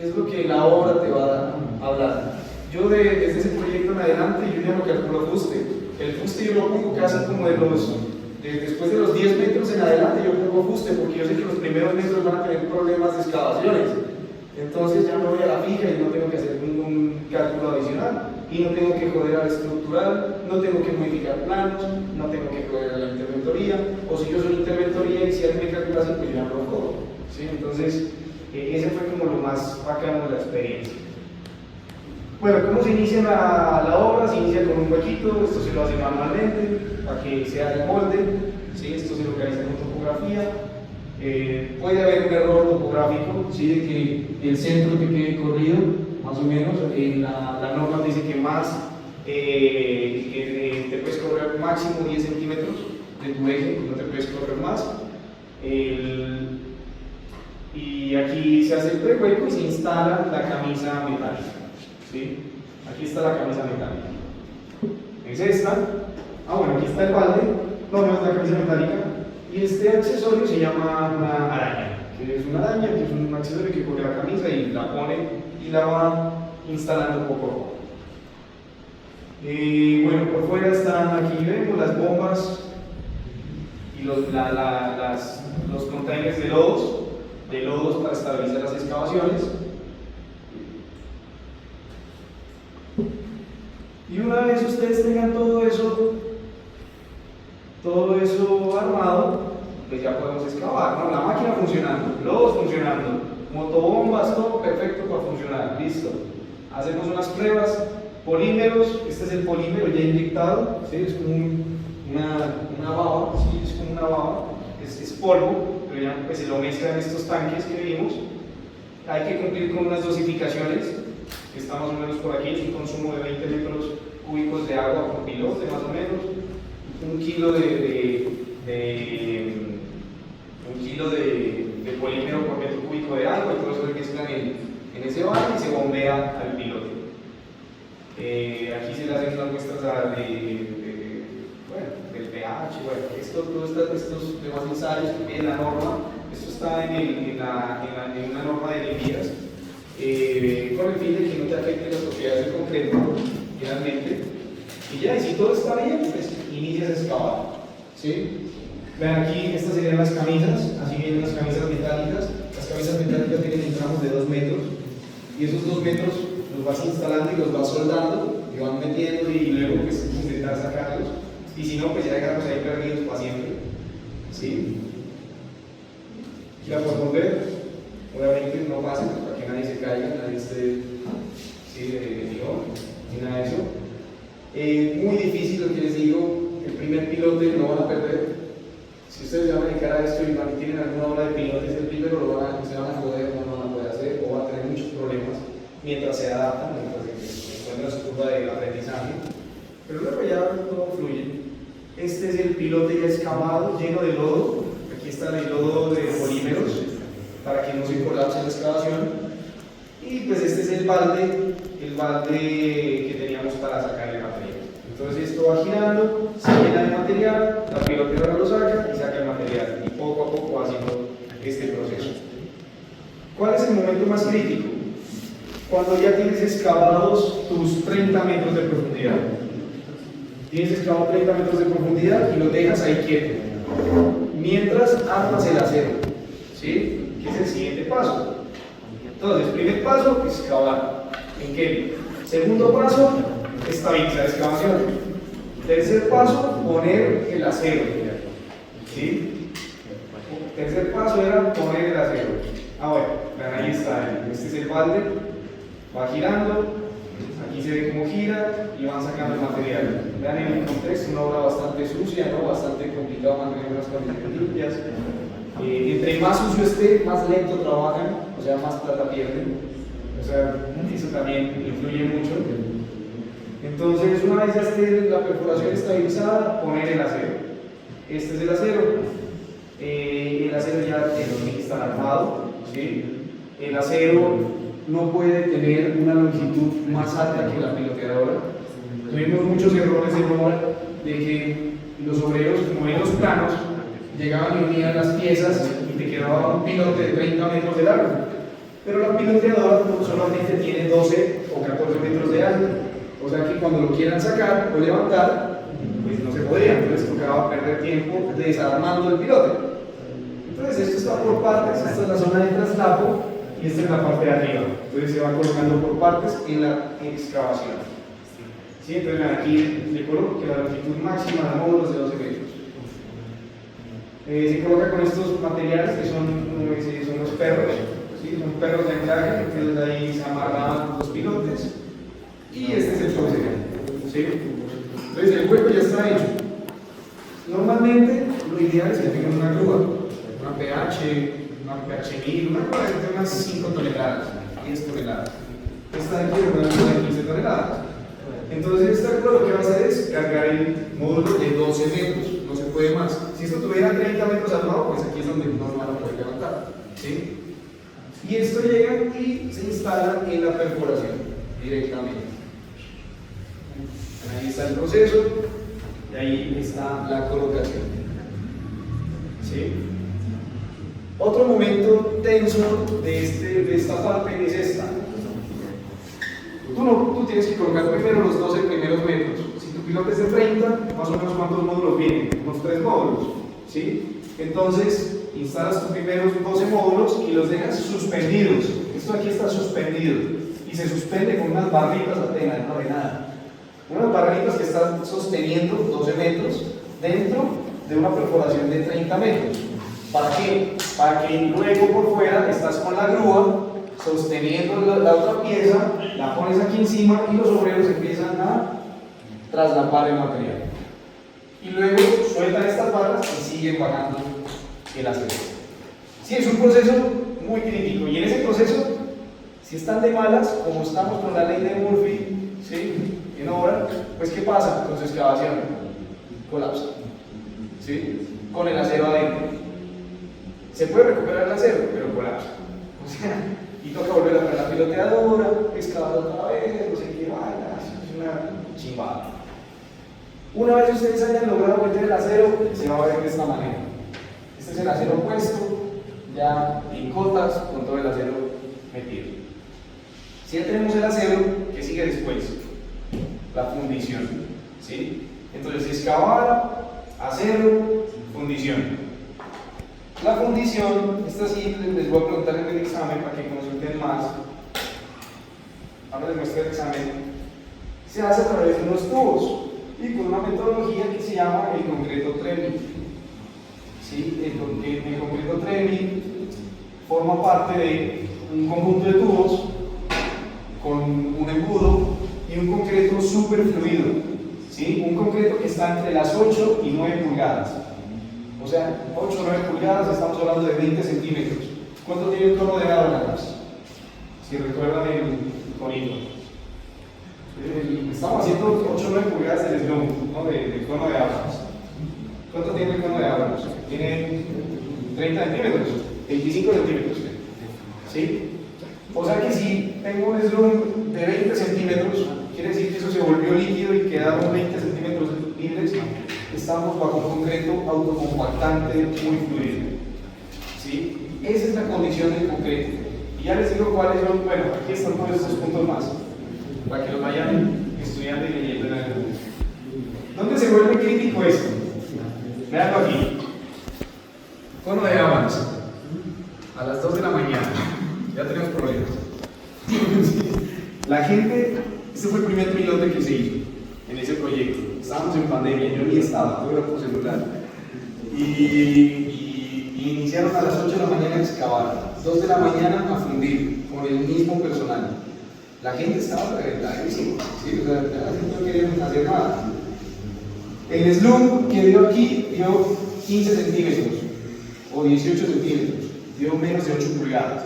es lo que la obra te va a hablar. Yo desde ese proyecto en adelante, yo ya no calculo fuste. El fuste yo lo pongo casi como después de los 10 metros en adelante yo pongo fuste, porque yo sé que los primeros metros van a tener problemas de excavaciones. Entonces ya me voy a la fija y no tengo que hacer ningún cálculo adicional. Y no tengo que joder al estructural, no tengo que modificar planos, no tengo que joder a la interventoría, o si yo soy interventoría y si alguien me calcula así, pues yo ya no lo jodo. ¿Sí? Entonces, ese fue como lo más bacano de la experiencia. Bueno, ¿cómo se inicia la obra? Se inicia con un huequito, esto se lo hace manualmente, para que sea el molde, ¿sí? Esto se localiza con topografía. Puede haber un error topográfico, ¿sí? De que el centro te quede corrido, más o menos. La norma dice que te puedes correr máximo 10 centímetros de tu eje, no te puedes correr más. Y aquí se hace el prehueco y se instala la camisa metálica. ¿Sí? Aquí está la camisa metálica. Es esta. Bueno, aquí está el balde. No es la camisa metálica. Y este accesorio se llama una araña, que es una araña, que es un accesorio que coge la camisa y la pone y la va instalando poco a poco. Bueno, por fuera están, aquí vemos las bombas y los containers de lodos para estabilizar las excavaciones. una vez ustedes tengan todo eso armado, pues ya podemos excavar, ¿no? La máquina funcionando, globos funcionando, motobombas, todo perfecto para funcionar, listo. Hacemos unas pruebas, polímeros, este es el polímero ya inyectado, ¿sí? Es como una baba, ¿sí? Es como una baba, es polvo, pero ya pues, se lo mezclan en estos tanques que vimos. Hay que cumplir con unas dosificaciones, que está más o menos por aquí, es un consumo de 20 metros cúbicos de agua por pilote, más o menos, un kilo de polímero por metro cúbico de agua, y todo eso se mezcla en ese balde y se bombea al pilote. Aquí se le hacen unas muestras del pH, todos estos demás ensayos que pide la norma. Esto está en una norma de limpias, con el fin de que no te afecte las propiedades del concreto, finalmente. Y ya, y si todo está bien, pues inicias a excavar, ¿sí? Vean aquí, estas serían las camisas, así vienen las camisas metálicas. Las camisas metálicas tienen tramos de 2 metros, y esos 2 metros los vas instalando y los vas soldando, y van metiendo, y luego pues intentar sacarlos, y si no, pues ya dejarlos ahí perdidos para siempre, ¿sí? Aquí la podemos ver, obviamente no pasa para que nadie se caiga, nadie esté de tirón, ni nada de eso. Muy difícil lo que les digo, el primer pilote lo van a perder. Si ustedes se van a dedicar a esto y tienen alguna hora de pilotes, el primero se van a joder, no lo van a poder hacer, o van a tener muchos problemas mientras se adaptan, mientras encuentran su curva de aprendizaje. Pero luego ya todo fluye. Este es el pilote ya excavado, lleno de lodo. Aquí está el lodo de polímeros para que no se colapse la excavación. Y pues este es el balde que teníamos para sacar el material. Entonces esto va girando, se llena de material, la pilotera lo saca y saca el material. Y poco a poco va haciendo este proceso. ¿Cuál es el momento más crítico? Cuando ya tienes excavados tus 30 metros de profundidad. Tienes excavado 30 metros de profundidad y lo dejas ahí quieto. Mientras armas el acero, ¿sí? Que es el siguiente paso. Entonces, primer paso, excavar. ¿En qué? Segundo paso, estabilizar excavación. Tercer paso, poner el acero. ¿Sí? Tercer paso era poner el acero. Bueno, ahí está. Este es el balde. Va girando. Aquí se ve cómo gira y van sacando el material. Vean en el contexto, una obra bastante sucia, ¿no? Bastante complicado mantener las condiciones limpias. Entre más sucio esté, más lento trabajan, o sea, más plata pierden. O sea, eso también influye mucho. Entonces, una vez ya esté la perforación estabilizada, poner el acero. Este es el acero. El acero ya tiene que estar armado, ¿sí? El acero no puede tener una longitud más alta que la piloteadora. Tuvimos muchos errores en obra de que los obreros, como en los planos, llegaban y unían las piezas y te quedaba un pilote de 30 metros de largo. Pero la piloteadora solamente tiene 12 o 14 metros de alto. O sea que cuando lo quieran sacar o levantar, pues no se podía. Entonces tocaba perder tiempo desarmando el pilote. Entonces esto está por partes, esta es la zona de traslapo y esta es la parte de arriba. Entonces se va colocando por partes en la excavación. ¿Sí? Entonces aquí le coloco que la longitud máxima de módulos de 12 metros. Se coloca con estos materiales que son los perros, ¿sí? Son perros de anclaje, entonces ahí se amarraban los pilotes y este es el procedimiento, ¿sí? Entonces el hueco ya está hecho. Normalmente lo ideal es que tengan una grúa, una PH 1000, una grúa de unas 5 toneladas, 10 toneladas. Esta de aquí es una grúa de 15 toneladas. Entonces esta grúa lo que va a hacer es cargar el módulo de 12 metros, no se puede más. Si esto tuviera 30 metros armado, pues aquí es donde no lo van a poder levantar, ¿sí? Y esto llega y se instala en la perforación directamente. Ahí está el proceso y ahí está la colocación, ¿sí? Otro momento tenso de esta parte es esta. Tú tienes que colocar primero los 12 primeros metros. Si tu pilote es de 30, más o menos ¿cuántos módulos vienen? Unos 3 módulos, ¿sí? Entonces, instalas tus primeros 12 módulos y los dejas suspendidos. Esto aquí está suspendido y se suspende con unas barritas apenas, no de nada. Unas barreritas que están sosteniendo 12 metros dentro de una perforación de 30 metros. ¿Para qué? Para que luego por fuera estás con la grúa sosteniendo la otra pieza, la pones aquí encima y los obreros empiezan a traslapar el material. Y luego sueltan estas barras y siguen bajando el acero. Sí, es un proceso muy crítico y en ese proceso, si están de malas, como estamos con la ley de Murphy, ¿sí? En obra, pues ¿qué pasa con su excavación? Colapsa, ¿sí? Con el acero adentro. Se puede recuperar el acero, pero colapsa. O sea, y toca volver a poner la piloteadora, excavar otra vez, no sé qué vaina, es una chimbada. Una vez ustedes hayan logrado meter el acero, se va a ver de esta manera. Este es el acero puesto, ya en cotas, con todo el acero metido. Si ya tenemos el acero, ¿qué sigue después? La fundición, ¿sí? Entonces, excavar, acero, fundición. La fundición, esta sí les voy a preguntar en el examen para que consulten más. Ahora les muestro el examen. Se hace a través de unos tubos y con una metodología que se llama el concreto Tremil. ¿Sí? El concreto Tremil forma parte de un conjunto de tubos con un embudo y un concreto superfluido. ¿Sí? Un concreto que está entre las 8 y 9 pulgadas. O sea, 8 o 9 pulgadas, estamos hablando de 20 centímetros. ¿Cuánto tiene el cono de agua en la casa? Si recuerdan el conito. Estamos haciendo 8 o 9 pulgadas del slum, ¿no? Del cono de agua. ¿Cuánto tiene el cono de agua? Tiene 30 centímetros, 25 centímetros. ¿Sí? O sea que si tengo un slum de 20 centímetros, quiere decir que eso se volvió líquido y quedaron 20 centímetros libres. Estamos bajo un concreto autocompactante muy fluido. ¿Sí? Esa es la condición del concreto. Y ya les digo cuáles son, bueno, aquí están todos estos puntos más, para que los vayan estudiando y leyendo en el grupo. ¿Dónde se vuelve crítico esto? Veanlo aquí. Cono de Ábalos, a las 2 de la mañana. Ya tenemos problemas. La gente, este fue el primer piloto que se hizo en ese proyecto. Estábamos en pandemia, yo ni estaba, todo era por celular. Y iniciaron a las 8 de la mañana a excavar, 2 de la mañana a fundir con el mismo personal. La gente estaba reventadísima, ¿sí? O sea, la gente no quería hacer nada. El slum que dio aquí dio 15 centímetros o 18 centímetros, dio menos de 8 pulgadas.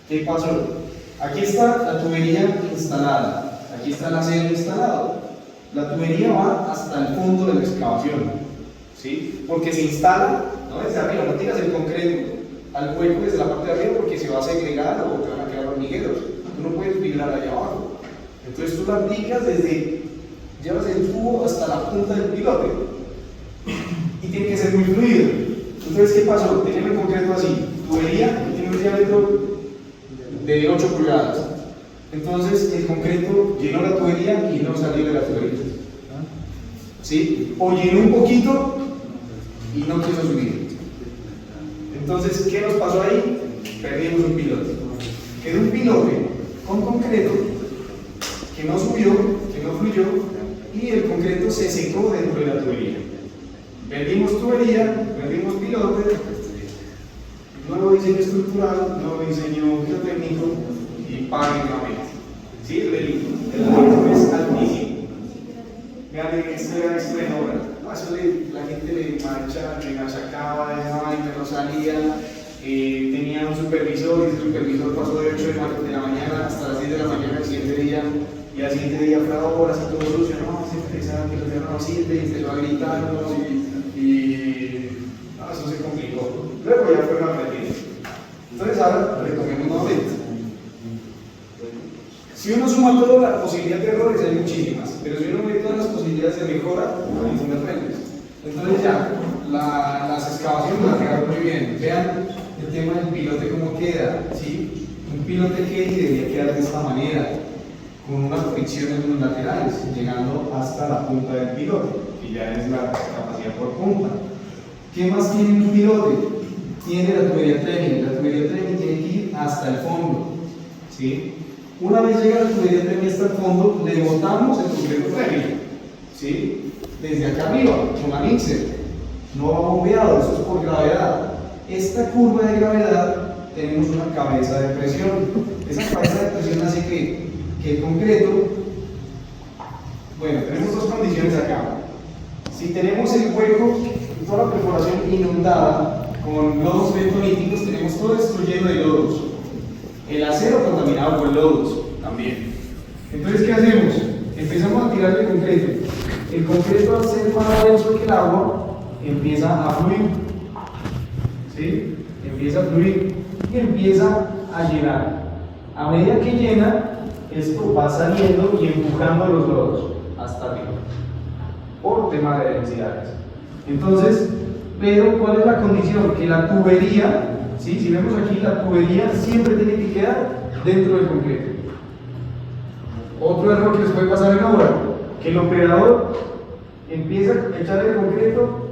¿Qué pasó? Aquí está la tubería instalada, aquí está el acero instalado. La tubería va hasta el fondo de la excavación, ¿sí? Porque se instala, no desde arriba, no tiras el concreto al hueco desde la parte de arriba porque se va a segregar o te van a quedar hormigueros. Tú no puedes vibrar allá abajo. Entonces tú la aplicas llevas el tubo hasta la punta del pilote y tiene que ser muy fluido. Entonces, ¿qué pasó? Tenían el concreto así, tubería que tiene un diámetro de 8 pulgadas. Entonces el concreto llenó la tubería y no salió de la tubería. ¿Sí? O llenó un poquito y no quiso subir. Entonces, ¿qué nos pasó ahí? Perdimos un pilote. Quedó un pilote con concreto que no subió, que no fluyó y el concreto se secó dentro de la tubería. Perdimos tubería, perdimos pilote, nuevo diseño estructural, nuevo diseño geotécnico y paguen nuevamente. ¿Sí? El delito es altísimo. Vean, esto era en obra. No, eso la gente le machacaba, no salía. Tenía un supervisor y ese supervisor pasó de 8 de la mañana hasta las 10 de la mañana el siguiente día. Y al siguiente día fue a horas y todo solucionó. Se pensaban que los días no sirve y empezó a gritarnos eso se complicó. Luego ya fueron aprendiendo. Entonces ahora retomemos nuevamente. Si uno suma toda la posibilidad de errores, hay muchísimas, pero si uno ve todas las posibilidades de mejora, ahí son aprendes. Entonces ya, las excavaciones las quedaron muy bien. Vean el tema del pilote cómo queda, ¿sí? Un pilote que debería quedar de esta manera, con unas fricciones en los laterales, llegando hasta la punta del pilote, que ya es la capacidad por punta. ¿Qué más tiene un pilote? Tiene la tubería Tremil. La tubería Tremil tiene que ir hasta el fondo, ¿sí? Una vez llega la tubería Tremi hasta el fondo, le botamos el concreto Tremi, ¿sí? Desde acá arriba, con la mixer. No va bombeado, eso es por gravedad. Esta curva de gravedad tenemos una cabeza de presión. Esa cabeza de presión hace que el concreto, bueno, tenemos dos condiciones acá. Si tenemos el hueco, toda la perforación inundada con lodos bentoníticos, tenemos todo esto lleno de lodos. El acero contaminado con lodos también. Entonces, ¿qué hacemos? Empezamos a tirar el concreto. El concreto, al ser más denso que el agua, empieza a fluir. ¿Sí? Empieza a fluir y empieza a llenar. A medida que llena, esto va saliendo y empujando los lodos hasta arriba, por tema de densidades. Entonces, pero ¿cuál es la condición? Que la tubería, ¿sí? Si vemos aquí, la tubería siempre tiene que quedar dentro del concreto. Otro error que les puede pasar en obra, que el operador empieza a echar el concreto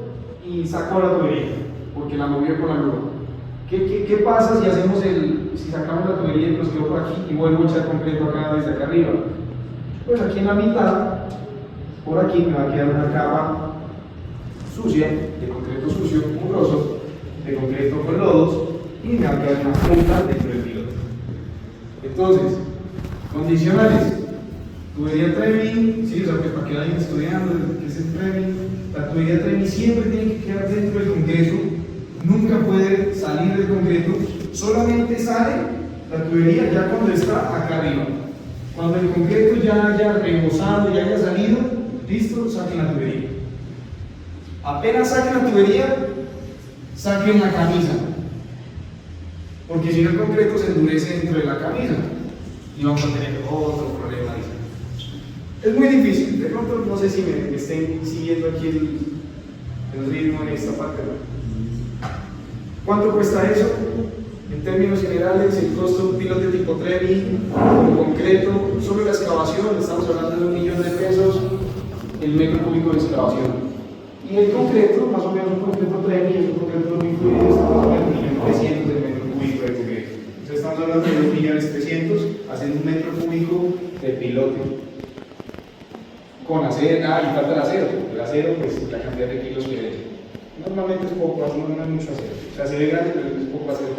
y sacó la tubería, porque la movió con la grúa. ¿Qué pasa si sacamos la tubería y nos quedó por aquí y vuelvo a echar concreto acá desde acá arriba? Pues aquí en la mitad, por aquí me va a quedar una capa sucia, de concreto sucio, mugroso, de concreto con lodos, y me va a quedar una punta dentro del piloto. Entonces, condicionales. Tubería Tremi, sí, o sea, que para que vayan estudiando qué es el Tremi, la tubería Tremi siempre tiene que quedar dentro del concreto, nunca puede salir del concreto, solamente sale la tubería ya cuando está acá arriba. Cuando el concreto ya haya rebosado, ya haya salido, listo, saquen la tubería. Apenas saquen la tubería, saquen la camisa, porque si no el concreto se endurece dentro de la camisa y vamos a tener otro problema. Es muy difícil, de pronto no sé si me estén siguiendo aquí el ritmo en esta parte. ¿Cuánto cuesta eso? En términos generales, el costo de un pilote tipo Tremi, en concreto, solo la excavación, estamos hablando de 1 millón de pesos, el metro cúbico de excavación. Y el concreto, más o menos un concreto Tremi, es un concreto muy fluido, estamos hablando de 1.300.000 del metro cúbico de concreto. Entonces estamos hablando de 2.300.000, haciendo un metro cúbico de pilote. Con acero, y falta el acero. El acero, pues la cantidad de kilos que es. Normalmente es poco, no es mucho acero. O sea, se ve grande, pero es poco acero.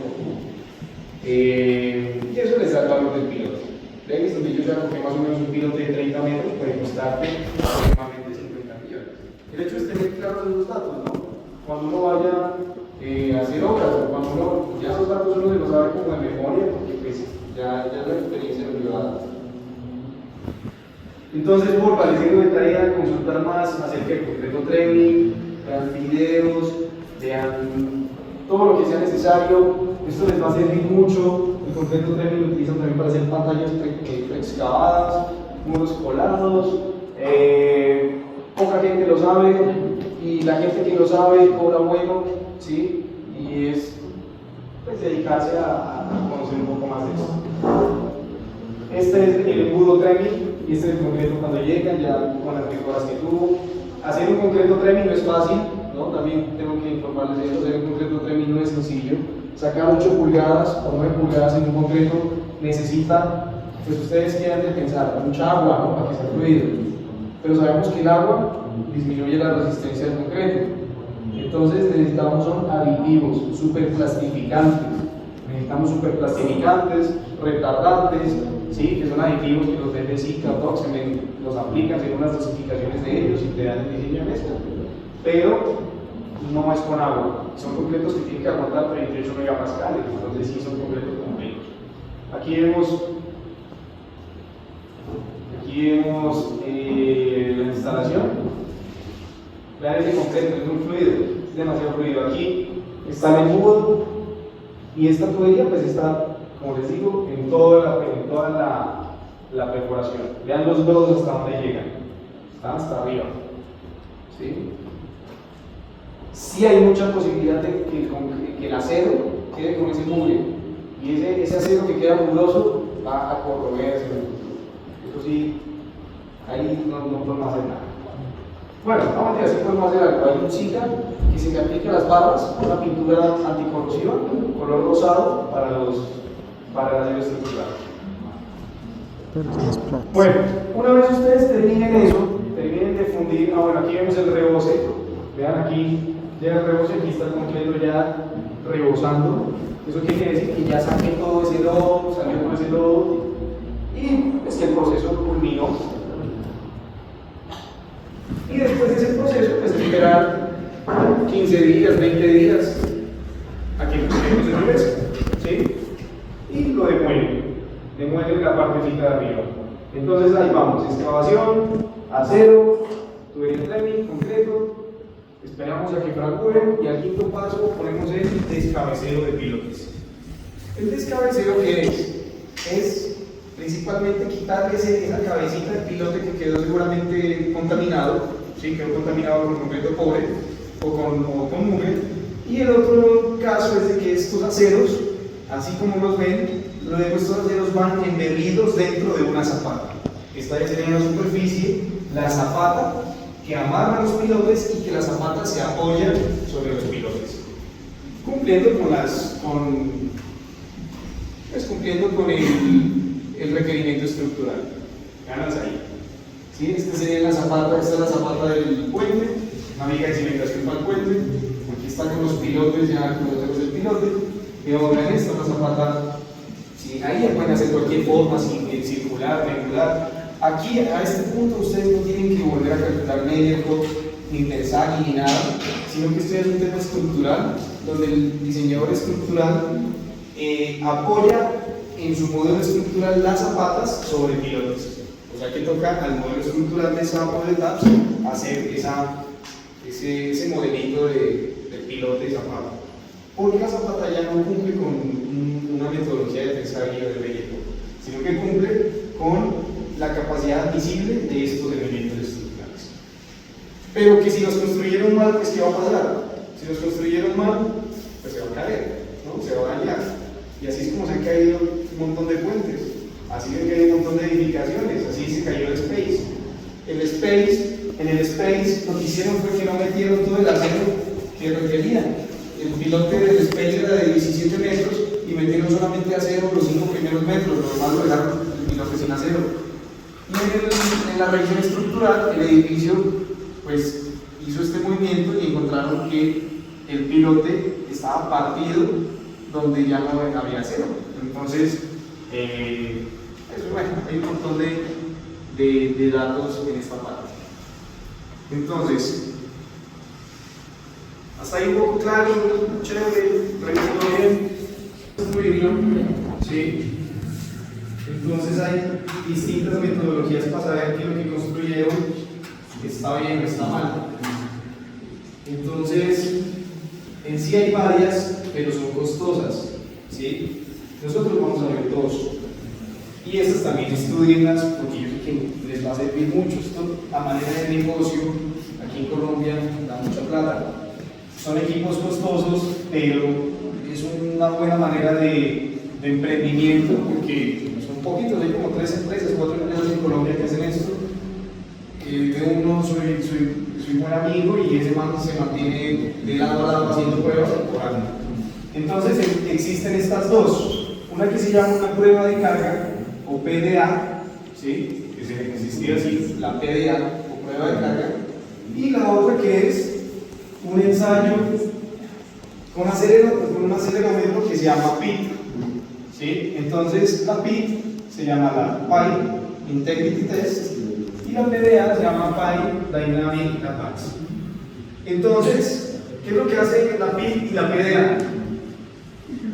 Y eso les da el valor del piloto. ¿Ven? Donde yo ya cogí más o menos un piloto de 30 metros, puede costarte aproximadamente 50 millones. El hecho es tener claros esos datos, ¿no? Cuando uno vaya a hacer obras, o cuando uno, ya esos datos uno los sabe como de memoria, porque pues ya la experiencia lo lleva. Entonces, porfa, les digo de tarea consultar más acerca del concreto Tremi, vean videos, vean todo lo que sea necesario. Esto les va a servir mucho. El concreto Tremi lo utilizan también para hacer pantallas excavadas, muros colados. Poca gente lo sabe y la gente que lo sabe cobra bueno, ¿sí? Y es pues, dedicarse a conocer un poco más de esto. Este es el embudo Tremi y este es el concreto cuando llegan, ya con las mejoras que tuvo. Hacer un concreto Tremi no es fácil, ¿no? También tengo que informarles de eso. Hacer un concreto Tremi no es sencillo. Sacar 8 pulgadas o 9 pulgadas en un concreto necesita, pues ustedes quieran de pensar, mucha agua, ¿no? Para que sea fluido. Pero sabemos que el agua disminuye la resistencia del concreto. Entonces necesitamos son aditivos, superplastificantes. Necesitamos superplastificantes, retardantes, ¿sí? Que son aditivos que los venden Sika, Toxemen, los aplican según las dosificaciones de ellos y te dan el diseño de mezcla. Pero no es con agua, son concretos que tienen que aguantar 38 megapascales, entonces sí son concretos complejos. Aquí vemos la instalación. Vean ese concreto, es muy fluido, es demasiado fluido. Aquí está el embudo y esta tubería pues está, como les digo, en toda la perforación. Vean los lodos hasta donde llegan, están hasta arriba. ¿Sí? Sí hay mucha posibilidad de que el acero quede con ese mugre y ese acero que queda mugroso va a corroerse. Eso sí, ahí no podemos hacer nada. Bueno, vamos a decir, sí podemos hacer algo. Hay un Sika que se le aplica a las barras, una pintura anticorrosiva, color rosado para el acero estructural. Bueno, una vez ustedes terminen eso, terminen de fundir, bueno, aquí vemos el reboce, vean aquí, ya el reboce aquí está completo ya rebosando, eso quiere decir que ya saqué todo ese lodo, salió todo ese lodo, y es que el proceso culminó. Y después de ese proceso, pues esperar 15 días, 20 días, a que se endurezca, ¿sí? Y lo demuelen la partecita de arriba. Entonces ahí vamos, excavación, acero, tubería Fleming, concreto, esperamos a que fragüen y al quinto paso ponemos el descabeceo de pilotes. ¿El descabeceo qué es? Es principalmente quitarle esa cabecita del pilote que quedó seguramente contaminado, ¿sí? Quedó contaminado con concreto pobre o con mugre. Y el otro caso es de que estos aceros, así como los ven, luego estos aceros van embebidos dentro de una zapata. Esta sería la superficie, la zapata que amarra los pilotes y que la zapata se apoya sobre los pilotes, cumpliendo con el requerimiento estructural. Ganas ahí. ¿Sí? Esta sería la zapata, esta es la zapata del puente, una viga de cimentación para el puente. Aquí está con los pilotes, ya con los dedos del pilote. Y vamos a ver esta, la zapata. Sí, ahí ya pueden hacer cualquier forma, circular, triangular. Aquí, a este punto, ustedes no tienen que volver a calcular médico, ni pensar, ni nada, sino que esto es un tema estructural, donde el diseñador estructural apoya en su modelo estructural las zapatas sobre pilotes. O sea que toca al modelo estructural de Sapo de TAPS hacer ese modelito de pilote y zapata. Porque la zapata ya no cumple con una metodología de pensar y de médico, sino que cumple con la capacidad visible de estos elementos estructurales. Pero que si los construyeron mal, pues ¿qué va a pasar? Si los construyeron mal, pues se va a caer, ¿no? Se va a dañar. Y así es como se han caído un montón de puentes, así se han caído un montón de edificaciones, así se cayó el Space. En el Space lo que hicieron fue que no metieron todo el acero que requerían. El pilote del Space era de 17 metros y metieron solamente acero los 5 primeros metros, lo demás lo dejaron el pilote sin acero. Y en la revisión estructural, el edificio pues hizo este movimiento y encontraron que el pilote estaba partido donde ya no había acero. Entonces, bueno, hay un montón de datos en esta parte. Entonces, hasta ahí un poco claro, chévere, revisando bien, construirlo, ¿sí? Entonces hay distintas metodologías para saber que lo que construyeron está bien o está mal. Entonces, en sí hay varias, pero son costosas, ¿sí? Nosotros vamos a ver dos. Y estas también estudienlas porque yo sé que les va a servir mucho. Esto a manera de negocio, aquí en Colombia, da mucha plata. Son equipos costosos, pero es una buena manera de emprendimiento porque son poquitos, hay como 3 empresas, 4 empresas en Colombia que hacen esto. De uno soy buen amigo y ese man se mantiene de lado a lado haciendo pruebas por año. Entonces existen estas dos, una que se llama una prueba de carga o PDA, ¿sí? Que se existía así, la PDA o prueba de carga, y la otra que es un ensayo con un acelerómetro que se llama PIT, ¿sí? Entonces la PIT se llama la Pi Integrity Test y la PDA se llama Pi Dynamic Attacks. Entonces, ¿qué es lo que hace la PIT y la PDA?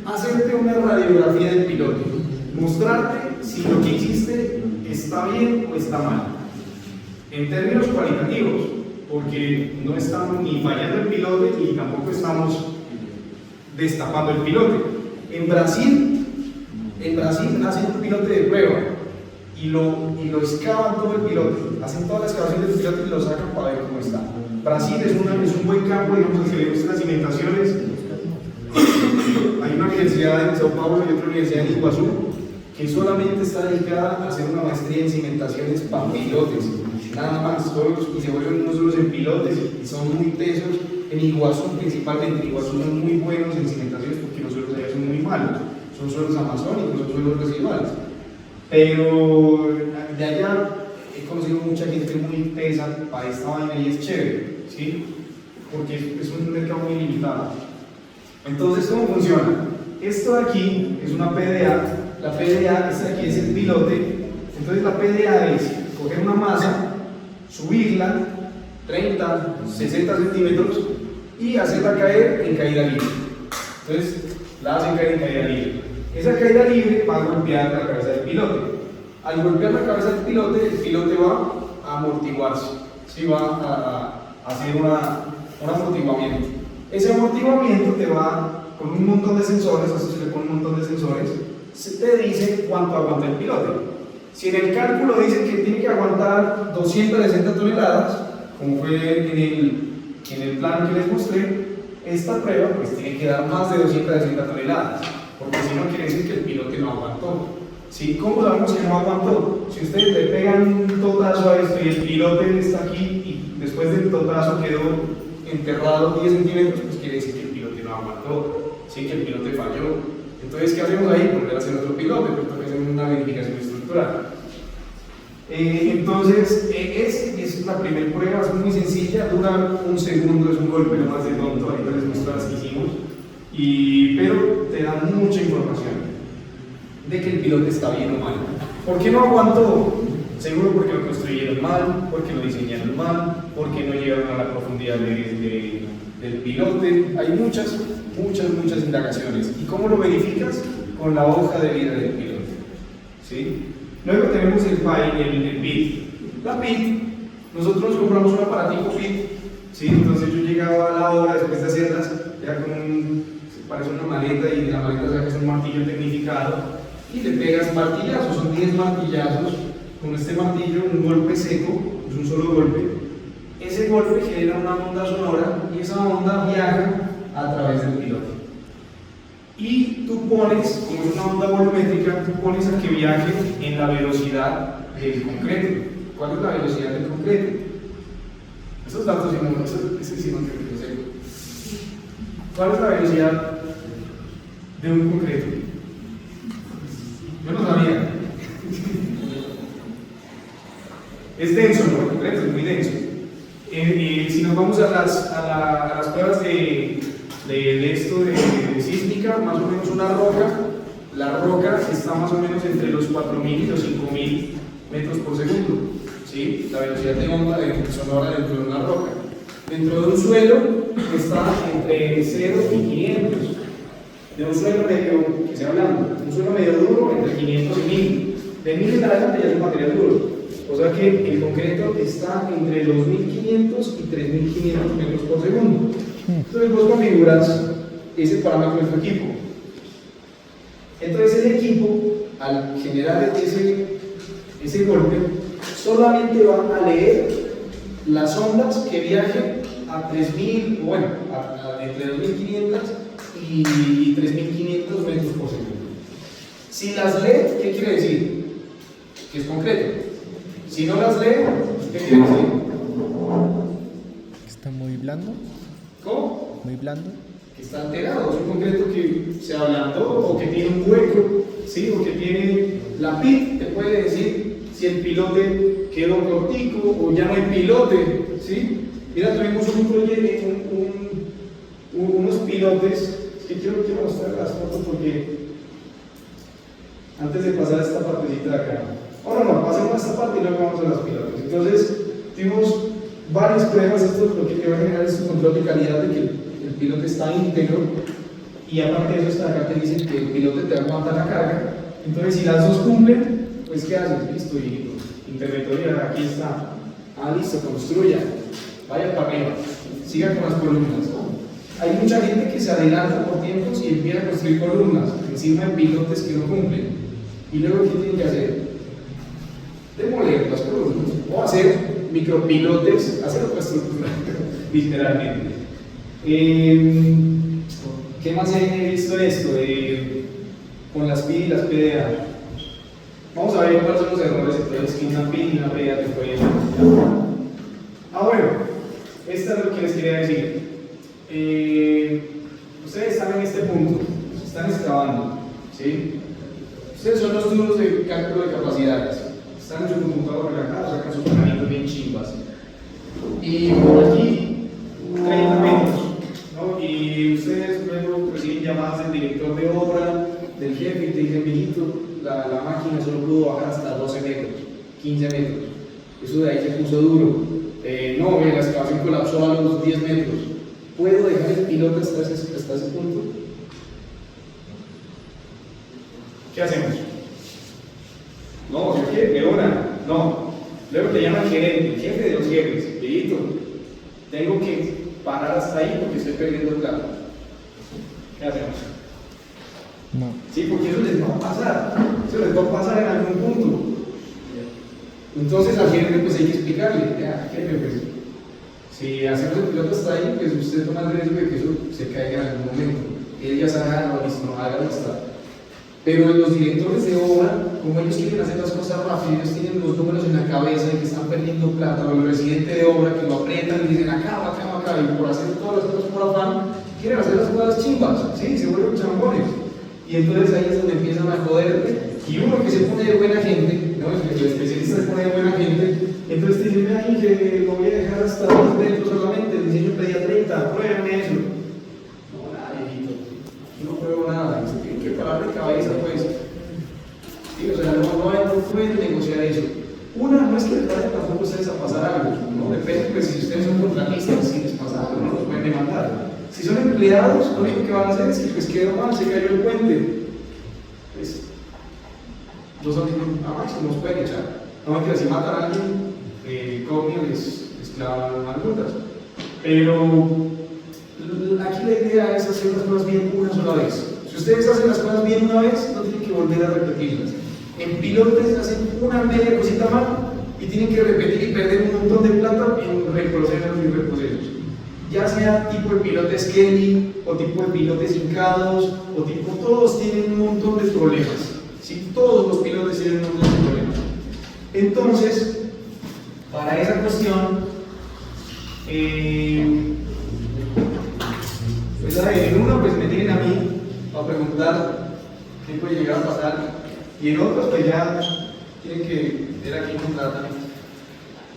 Hacerte una radiografía del piloto, mostrarte si lo que hiciste está bien o está mal, en términos cualitativos, porque no estamos ni fallando el pilote ni tampoco estamos destapando el pilote. En Brasil hacen un pilote de prueba y lo excavan todo el pilote, hacen toda la excavación del pilote y lo sacan para ver cómo está. Brasil es un buen campo, digamos, que le gustan las cimentaciones. Hay una universidad en Sao Paulo y otra universidad en Iguazú que solamente está dedicada a hacer una maestría en cimentaciones para pilotes, nada más, y se vuelven unos solos en pilotes y son muy tesos. En Iguazú, principalmente, en Iguazú son muy buenos en cimentaciones porque los suelos allá son muy malos, son suelos amazónicos, son suelos residuales. Pero de allá he conocido mucha gente muy tesa para esta vaina y es chévere, ¿sí? Porque es un mercado muy limitado. Entonces, ¿cómo funciona? Esto de aquí es una PDA, la PDA, esta de aquí es el pilote. Entonces la PDA es coger una masa, subirla 30, 60 centímetros y hacerla caer en caída libre. Entonces la hacen caer en caída libre. Esa caída libre va a golpear la cabeza del pilote. Al golpear la cabeza del pilote va a amortiguarse, ¿sí? Va a hacer un amortiguamiento. Ese amortiguamiento te va con un montón de sensores, así se le pone un montón de sensores, se te dice cuánto aguanta el pilote. Si en el cálculo dice que tiene que aguantar 260 toneladas, como fue en el plan que les mostré, esta prueba pues tiene que dar más de 260 toneladas, porque si no quiere decir que el pilote no aguantó. ¿Sí? ¿Cómo sabemos que no aguantó? Si ustedes le pegan un totazo a esto y el pilote está aquí y después del totazo quedó enterrado 10 centímetros, pues quiere decir que el pilote no aguantó, ¿sí? Que el pilote falló. Entonces, ¿qué hacemos ahí? Volver a hacer otro pilote, porque hacemos una verificación estructural. Entonces, es la primera prueba, es muy sencilla, dura un segundo, es un golpe lo más de tonto, ahorita les muestro las que hicimos, pero te da mucha información de que el piloto está bien o mal. ¿Por qué no aguantó? Seguro porque lo construyeron mal, porque lo diseñaron mal, porque no llegaron a la profundidad del pilote. Hay muchas indagaciones. ¿Y cómo lo verificas? Con la hoja de vida del piloto, ¿sí? Luego tenemos el PIT. La PIT, nosotros compramos un aparatico PIT, ¿sí? Entonces yo llegaba a la obra después de hacerlas, ya se parece una maleta y de la maleta sacas un martillo tecnificado y le pegas martillazos, son 10 martillazos. Con este martillo, un golpe seco, es un solo golpe. Ese golpe genera una onda sonora y esa onda viaja a través del piloto. Y tú pones, como es una onda volumétrica, tú pones a que viaje en la velocidad del concreto. ¿Cuál es la velocidad del concreto? Esos datos, ese sí no te lo sé. ¿Cuál es la velocidad de un concreto? Yo no sabía. Es denso, ¿no? El concreto es muy denso. Si nos vamos a las pruebas de sísmica, más o menos una roca, la roca está más o menos entre los 4.000 y los 5.000 metros por segundo, ¿sí? La velocidad de onda sonora dentro de una roca. Dentro de un suelo está entre 0 y 500. De un suelo medio, que sea blando, un suelo medio duro entre 500 y 1000. De 1000 en adelante ya es un material duro. O sea que el concreto está entre los 1500 y 3500 metros por segundo. Entonces vos configuras ese parámetro de tu equipo. Entonces el equipo, al generar ese golpe, solamente va a leer las ondas que viajen a 3000, o bueno, entre 2500 y 3500 metros por segundo. Si las lee, ¿qué quiere decir? Que es concreto. Si no las lee, ¿qué quiere decir? Está muy blando. ¿Cómo? Muy blando. Que está alterado, es un concreto que se ablandó o que tiene un hueco, ¿sí? O que tiene la PIT, te puede decir si el pilote quedó cortico o ya no hay pilote, ¿sí? Mira, tuvimos un proyecto, unos pilotes, es que quiero mostrar las fotos porque antes de pasar a esta partecita de acá. No, pasemos a esta parte y luego vamos a los pilotos. Entonces, tuvimos varias pruebas, esto lo que va a generar es un control de calidad de que el piloto está íntegro y aparte de eso, esta acá te dicen que el piloto te aguanta la carga. Entonces, si las dos cumplen, pues ¿qué haces? Listo, y interventoría, aquí está. Listo, construya, vaya para arriba, siga con las columnas. Hay mucha gente que se adelanta por tiempos y empieza a construir columnas encima de pilotes que no cumplen. Y luego, ¿qué tienen que hacer? Demoler las columnas o hacer micropilotes, hacer otra estructura, literalmente. ¿Qué más he visto esto? Con las PID y las PDA. Vamos a ver cuáles son los errores entonces que una PID y una PDA te pueden dar. Bueno, esto es lo que les quería decir. Ustedes están en este punto, están excavando, ¿sí? Ustedes son los tubos de cálculo de capacidad. capacidades. Están en su computador relajados, sacan sus planitos bien chimbas. Y por aquí, 30 metros, ¿no? Y ustedes luego reciben llamadas del director de obra, del jefe, y te dicen, mijito, la máquina solo pudo bajar hasta 12 metros, 15 metros. Eso de ahí se puso duro. No, la excavación colapsó a los 10 metros. ¿Puedo dejar el piloto hasta ese punto? ¿Qué hacemos? No, ¿qué? De una, no. Luego te llama el gerente, el jefe de los jefes. Dijito, tengo que parar hasta ahí porque estoy perdiendo plata. ¿Qué hacemos? No. Sí, porque eso les va a pasar. Eso les va a pasar en algún punto. Entonces al gerente pues hay que explicarle, ya, jefe, pues, si hacemos el piloto hasta ahí, pues usted toma el riesgo de que eso se caiga en algún momento. Él ya sabe, no, listo, no, hágalo hasta. Pero los directores de obra, como ellos quieren hacer las cosas rápido, ellos tienen los números en la cabeza y que están perdiendo plata, o el residente de obra que lo aprietan y dicen acaba, y por hacer todas las cosas por afán, quieren hacer las cosas chimbas, ¿sí? Se vuelven chambones. Y entonces ahí es donde empiezan a joderte. Y uno que se pone de buena gente, ¿no? El especialista se pone de buena gente, entonces te dice, mira, que lo voy a dejar hasta 2 metros solamente, el diseño pedía 30, pruébame eso. No, nada, viejito, no pruebo nada, tienen que parar de cabeza, pues. Sí, o sea, no pueden negociar eso. Una, no es que les vaya tampoco a ustedes a pasar algo, ¿no? Depende, pues, si ustedes son contratistas, si les pasa algo, no los pueden demandar. Si son empleados, lo único que van a hacer es que pues quedó mal, se cayó el puente. Pues, los máximos pueden echar. No que si matan a alguien, copia les clavan las multas. Pero aquí la idea es hacer las cosas bien una sola vez. Si ustedes hacen las cosas bien una vez, no tienen que volver a repetirlas. En pilotes hacen una media cosita mal y tienen que repetir y perder un montón de plata en reprocesos y reprocesos. Ya sea tipo de pilotes Kelly o tipo de pilotes hincados o tipo, todos tienen un montón de problemas. ¿Sí? Todos los pilotos tienen un montón de problemas. Entonces, para esa cuestión, pues en uno pues me tienen a mí a preguntar qué puede llegar a pasar y en otros pues ya tienen que ver a quién contratan.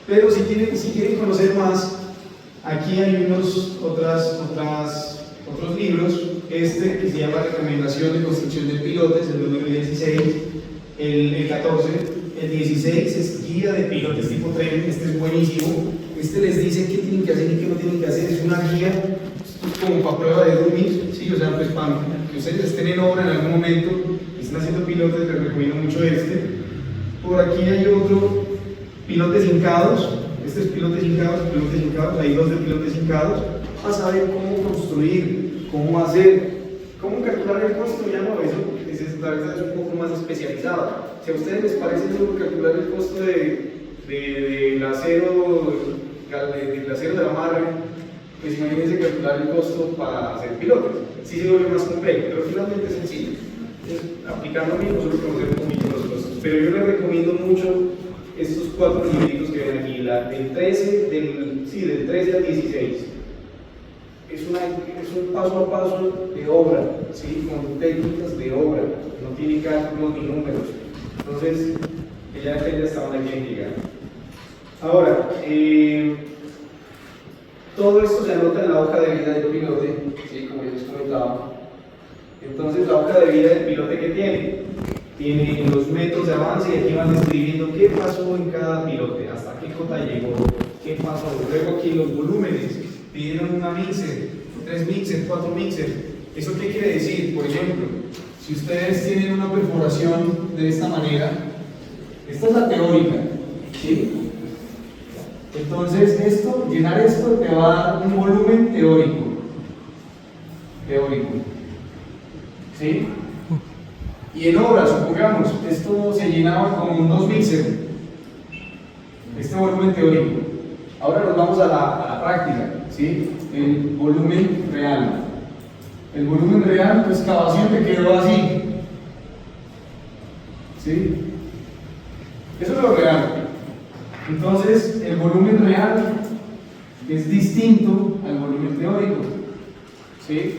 Pero si quieren conocer más, aquí hay otros libros, este que se llama Recomendación de Construcción de Pilotes, el número 16, el 14, el 16 es Guía de Pilotes tipo tren, este es buenísimo, este les dice qué tienen que hacer y qué no tienen que hacer, es una guía como para prueba de dummies, ¿sí? O sea, pues para que ustedes estén en obra en algún momento y estén haciendo pilotes, les recomiendo mucho este. Por aquí hay otro, pilotes hincados. Este es pilotes hincados, hay dos de pilotes hincados, a saber cómo construir, cómo hacer, cómo calcular el costo, ya no, eso es un poco más especializado. Si a ustedes les parece duro calcular el costo del acero, del acero de amarre, pues imagínense calcular el costo para hacer pilotes. Sí se vuelve más complejo, pero finalmente es sencillo. Aplicando a mí, nosotros conocemos un poquito los costos, pero yo les recomiendo mucho estos 4 libritos que ven aquí, del 13 al 16. Es un paso a paso de obra, ¿sí? Con técnicas de obra, no tiene cálculos ni números. Entonces, ya depende hasta dónde quieren llegar. Ahora, todo esto se anota en la hoja de vida del pilote, ¿sí? Como ya les comentaba. Entonces, la hoja de vida del pilote que tiene los métodos de avance y aquí van describiendo qué pasó en cada pilote, hasta qué cota llegó, qué pasó. Luego aquí los volúmenes, pidieron una mixer, 3 mixer, 4 mixer. ¿Eso qué quiere decir? Por ejemplo, si ustedes tienen una perforación de esta manera, esta es la teórica, ¿sí? Entonces llenar esto te va a dar un volumen teórico, ¿sí? Y en obra, supongamos, esto se llenaba con 2 mixer, este volumen teórico. Ahora nos vamos a la práctica, ¿sí? El volumen real. El volumen real, tu excavación te quedó así, ¿sí? Eso es lo real. Entonces, el volumen real es distinto al volumen teórico, ¿sí?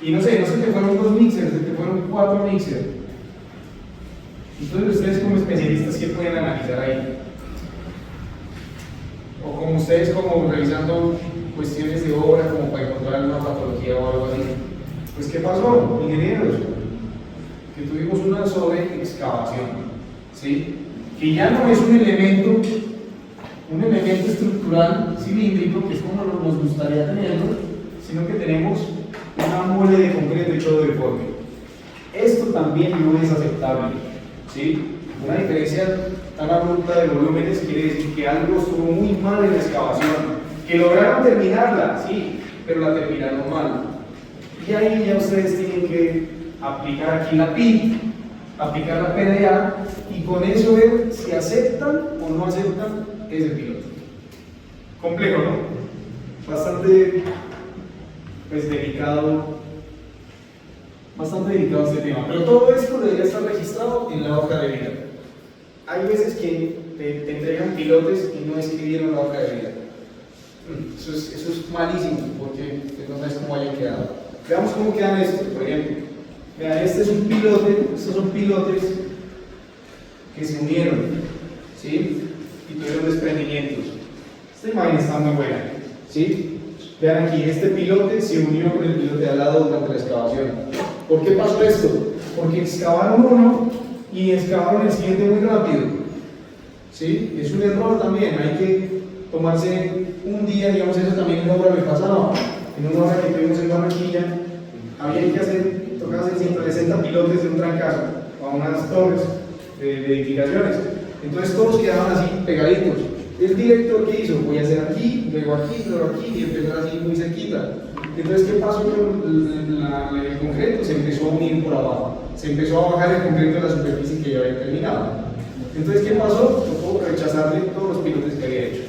Y no se te fueron 2 mixers, se te fueron 4 mixers. Entonces ustedes como especialistas, que pueden analizar ahí. O como ustedes, como revisando cuestiones de obra, como para encontrar alguna patología o algo así. Pues, ¿qué pasó, ingenieros? Que tuvimos una sobreexcavación, ¿sí? Que ya no es un elemento estructural cilíndrico, que es como nos gustaría tenerlo, sino que tenemos una mole de concreto y todo deforme. Esto también no es aceptable, ¿sí? Una diferencia tan abrupta de volúmenes quiere decir que algo estuvo muy mal en la excavación, que lograron terminarla, sí, pero la terminaron mal. Y ahí ya ustedes tienen que aplicar aquí la PI, aplicar la PDA, y con eso ver si aceptan o no aceptan ese piloto. Complejo, ¿no? Bastante, pues, delicado este tema, pero todo esto debería estar registrado en la hoja de vida. Hay veces que te entregan pilotes y no escribieron la hoja de vida. Eso es malísimo, porque no sabes cómo hayan quedado. Veamos cómo quedan estos, por ejemplo. Vean, este es un pilote, estos son pilotes que se unieron, ¿sí? Y tuvieron desprendimientos. Esta imagen está muy buena, ¿sí? Vean aquí, este pilote se unió con el pilote de al lado durante la excavación. ¿Por qué pasó esto? Porque excavaron uno y excavaron el siguiente muy rápido, ¿sí? Es un error también, hay que tomarse un día, digamos, eso también en obra me pasaba. En una obra que tuvimos en Barranquilla, había que tocaba hacer 160 pilotes de un trancazo a unas torres de edificaciones. Entonces todos quedaban así pegaditos. El director, ¿qué hizo? Voy a hacer aquí, luego aquí, y empezar así muy cerquita. Entonces, ¿qué pasó con el concreto? Se empezó a unir por abajo, se empezó a bajar el concreto de la superficie que ya había terminado. Entonces, ¿qué pasó? Tocó rechazarle todos los pilotes que había hecho.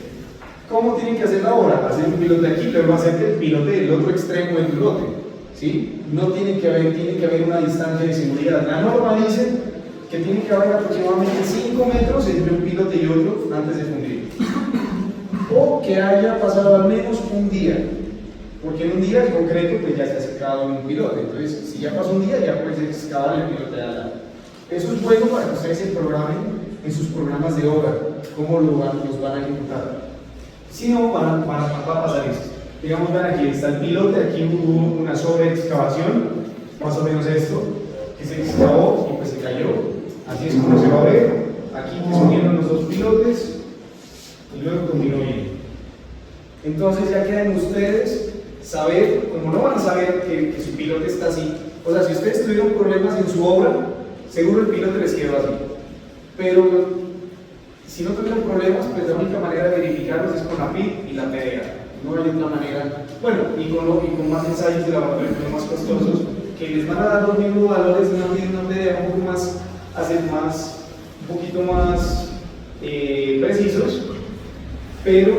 ¿Cómo tienen que hacer la obra? Hacer un pilote aquí, luego hacer el pilote del otro extremo del pilote, ¿sí? No tiene que haber una distancia de seguridad. La norma dice que tiene que haber aproximadamente 5 metros entre un pilote y otro antes de fundir. O que haya pasado al menos un día, porque en un día el concreto pues ya se ha secado en un pilote. Entonces, si ya pasó un día, ya puede excavar el pilote de al lado. Eso es bueno para que ustedes se programen en sus programas de obra, cómo los van a ejecutar. Si no, va a pasar esto. Digamos, vean, aquí está el pilote, aquí hubo una sobreexcavación, más o menos esto, que se excavó y pues se cayó. Así es como se va a ver. Aquí que se unieron los dos pilotes y luego continuó bien. Entonces ya quedan ustedes saber, como no van a saber que su pilote está así, o sea, si ustedes tuvieron problemas en su obra, seguro el pilote les quedó así. Pero si no tuvieron problemas, pues la única manera de verificarlos es con la PID y la PDA. No hay otra manera. Bueno, y con más ensayos de laboratorio que son más costosos, que les van a dar los mismos valores de una PID y una PDA un poco más, un poquito más precisos, pero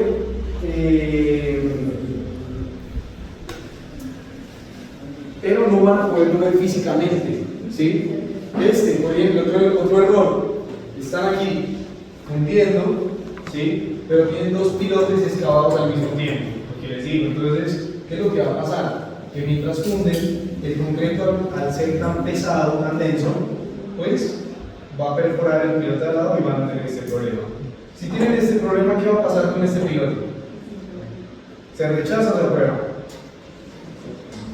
no van a poderlo ver físicamente, ¿sí? Por ejemplo, otro error, están aquí fundiendo, ¿sí? Pero tienen dos pilotes excavados al mismo tiempo, porque les digo, entonces, ¿qué es lo que va a pasar? Que mientras funden, el concreto, al ser tan pesado, tan denso, pues va a perforar el pilote al lado y van a tener este problema. Si tienen este problema, ¿qué va a pasar con este piloto? ¿Se rechaza o se aprueba?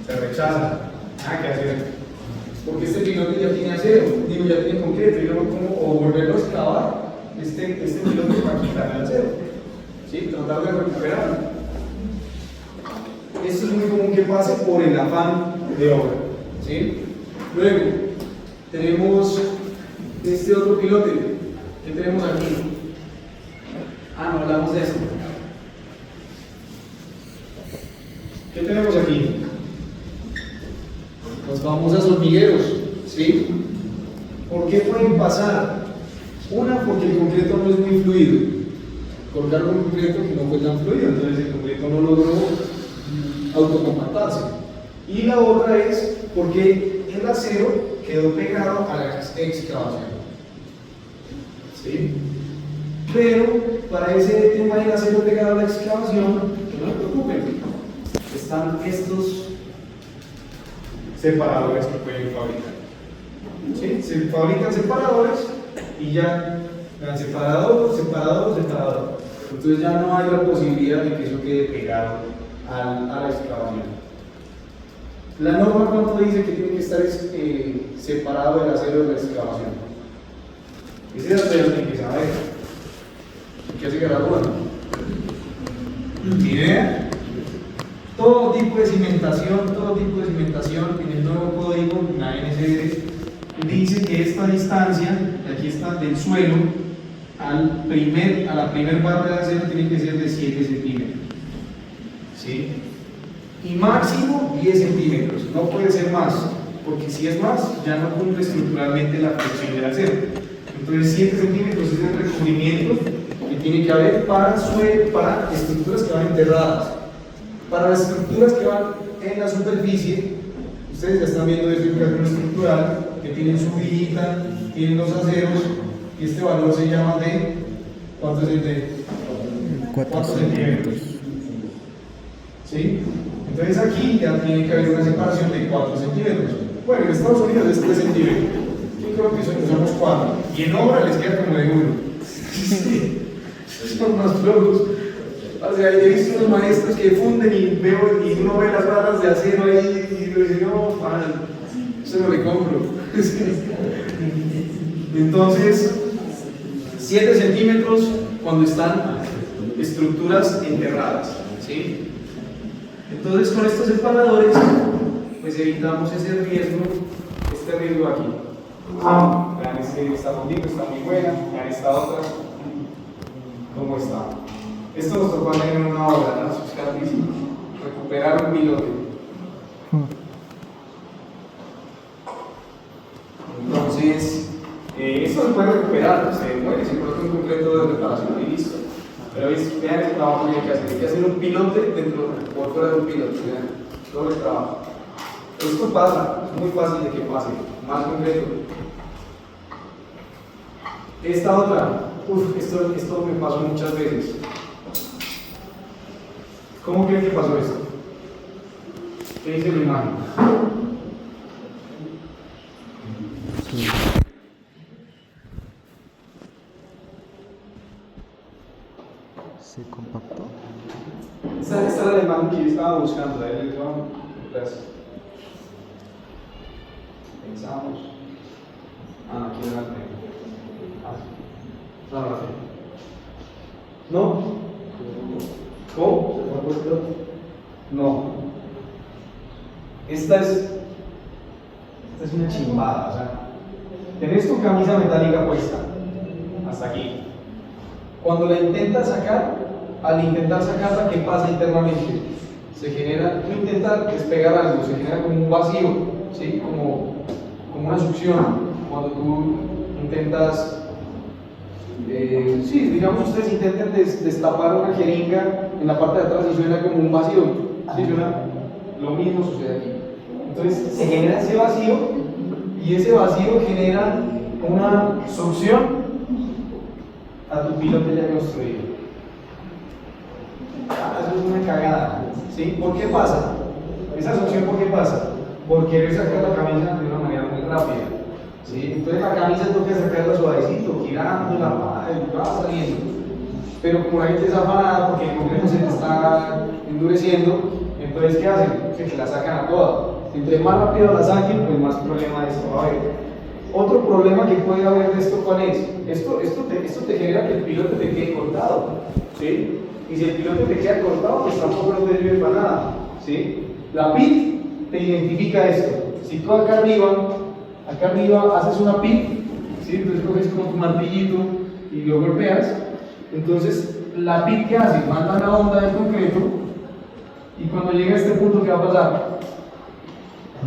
Se rechaza. ¿Qué hacer? Porque este piloto ya tiene acero, ya tiene concreto, y luego o volverlo a excavar este piloto para quitarle el acero, ¿sí? Tratar de recuperarlo. Esto es muy común que pase por el afán de obra, ¿sí? Luego tenemos este otro pilote. ¿Qué tenemos aquí? No hablamos de esto. ¿Qué tenemos aquí? Los famosos hormigueros, ¿sí? ¿Por qué pueden pasar? Una, porque el concreto no es muy fluido. Colocaron un concreto que no fue tan fluido, entonces el concreto no logró autocompactarse. Y la otra es porque el acero quedó pegado a la excavación, ¿sí? Pero para ese tema del acero pegado a la excavación, que no se preocupen, están estos separadores que pueden fabricar, ¿sí? Se fabrican separadores y ya Vean, separador, separador, separador. Entonces ya no hay la posibilidad de que eso quede pegado a la excavación. La norma cuánto dice que tiene que estar separado el acero de la excavación. Ese acero tiene que saber. ¿Qué hace que la rueda? ¿Idea? Todo tipo de cimentación en el nuevo código, en la NSR, dice que esta distancia, de aquí está, del suelo a la primer barra de acero tiene que ser de 7 centímetros. ¿Sí? Y máximo 10 centímetros, no puede ser más, porque si es más, ya no cumple estructuralmente la flexión del acero. Entonces 7 centímetros es el recubrimiento que tiene que haber para estructuras que van enterradas. Para las estructuras que van en la superficie, ustedes ya están viendo esto que es una estructural, que tienen su villita, tienen los aceros, y este valor se llama de, ¿cuánto es el de? 4 centímetros. ¿Sí? Entonces aquí ya tiene que haber una separación de 4 centímetros. Bueno, en Estados Unidos es 3 centímetros. Yo creo que somos 4. Y en obra les queda como de 1. Son unos flojos. O sea, he visto unos maestros que funden y veo y uno ve las barras de acero ahí y uno dice, no, eso no le compro. Entonces, 7 centímetros cuando están estructuras enterradas. ¿Sí? Entonces, con estos separadores, pues evitamos ese riesgo, este riesgo aquí. Vean, esta fondita está muy buena, vean esta otra, ¿cómo está? Esto nos tocó hacer en una obra, ¿no? Recuperar un pilote. Entonces, esto se puede recuperar, se mueve, se coloca un concreto de reparación y listo. Pero vean el trabajo que hay que hacer un pilote dentro por fuera de un pilote, vean, todo el trabajo. Esto pasa, es muy fácil de que pase, más concreto. Esta otra, esto me pasó muchas veces. ¿Cómo creen que pasó esto? ¿Qué dice la imagen? Se compactó. Esta era la imagen que yo estaba buscando. Gracias. Pensamos. Aquí delante. ¿No? ¿Cómo? No. Esta es una chimbada. O sea, tenés tu camisa metálica puesta. Hasta aquí. Cuando la intentas sacar, al intentar sacarla, ¿qué pasa internamente? Se genera, no intentar despegar algo, se genera como un vacío, ¿sí? Como una succión. Cuando tú intentas, sí, digamos ustedes intenten destapar una jeringa en la parte de atrás y suena como un vacío, ¿sí? Suena, lo mismo sucede aquí. Entonces se genera ese vacío y ese vacío genera una succión a tu pilote ya construido. Eso es una cagada, ¿sí? ¿Por qué pasa? Esa succión, ¿por qué pasa? Por querer sacar la camisa de una manera muy rápida, ¿sí? Entonces la camisa toca sacarla suavecito, girándola, va saliendo. Pero como la gente es afanada porque el concreto se te está endureciendo, entonces ¿qué hacen? Que la sacan a toda. Entre más rápido la saquen, pues más problema de esto va a haber. Otro problema que puede haber de esto, ¿cuál es? Esto te genera que el pilote te quede cortado, ¿sí? Y si el pilote te queda cortado, pues tampoco no te sirve para nada, ¿sí? La PIT te identifica esto. Si tú acá arriba haces una PIT, ¿sí? Entonces coges como tu martillito y lo golpeas. Entonces, la PIT, ¿qué hace? Manda la onda del concreto y cuando llega a este punto, ¿qué va a pasar?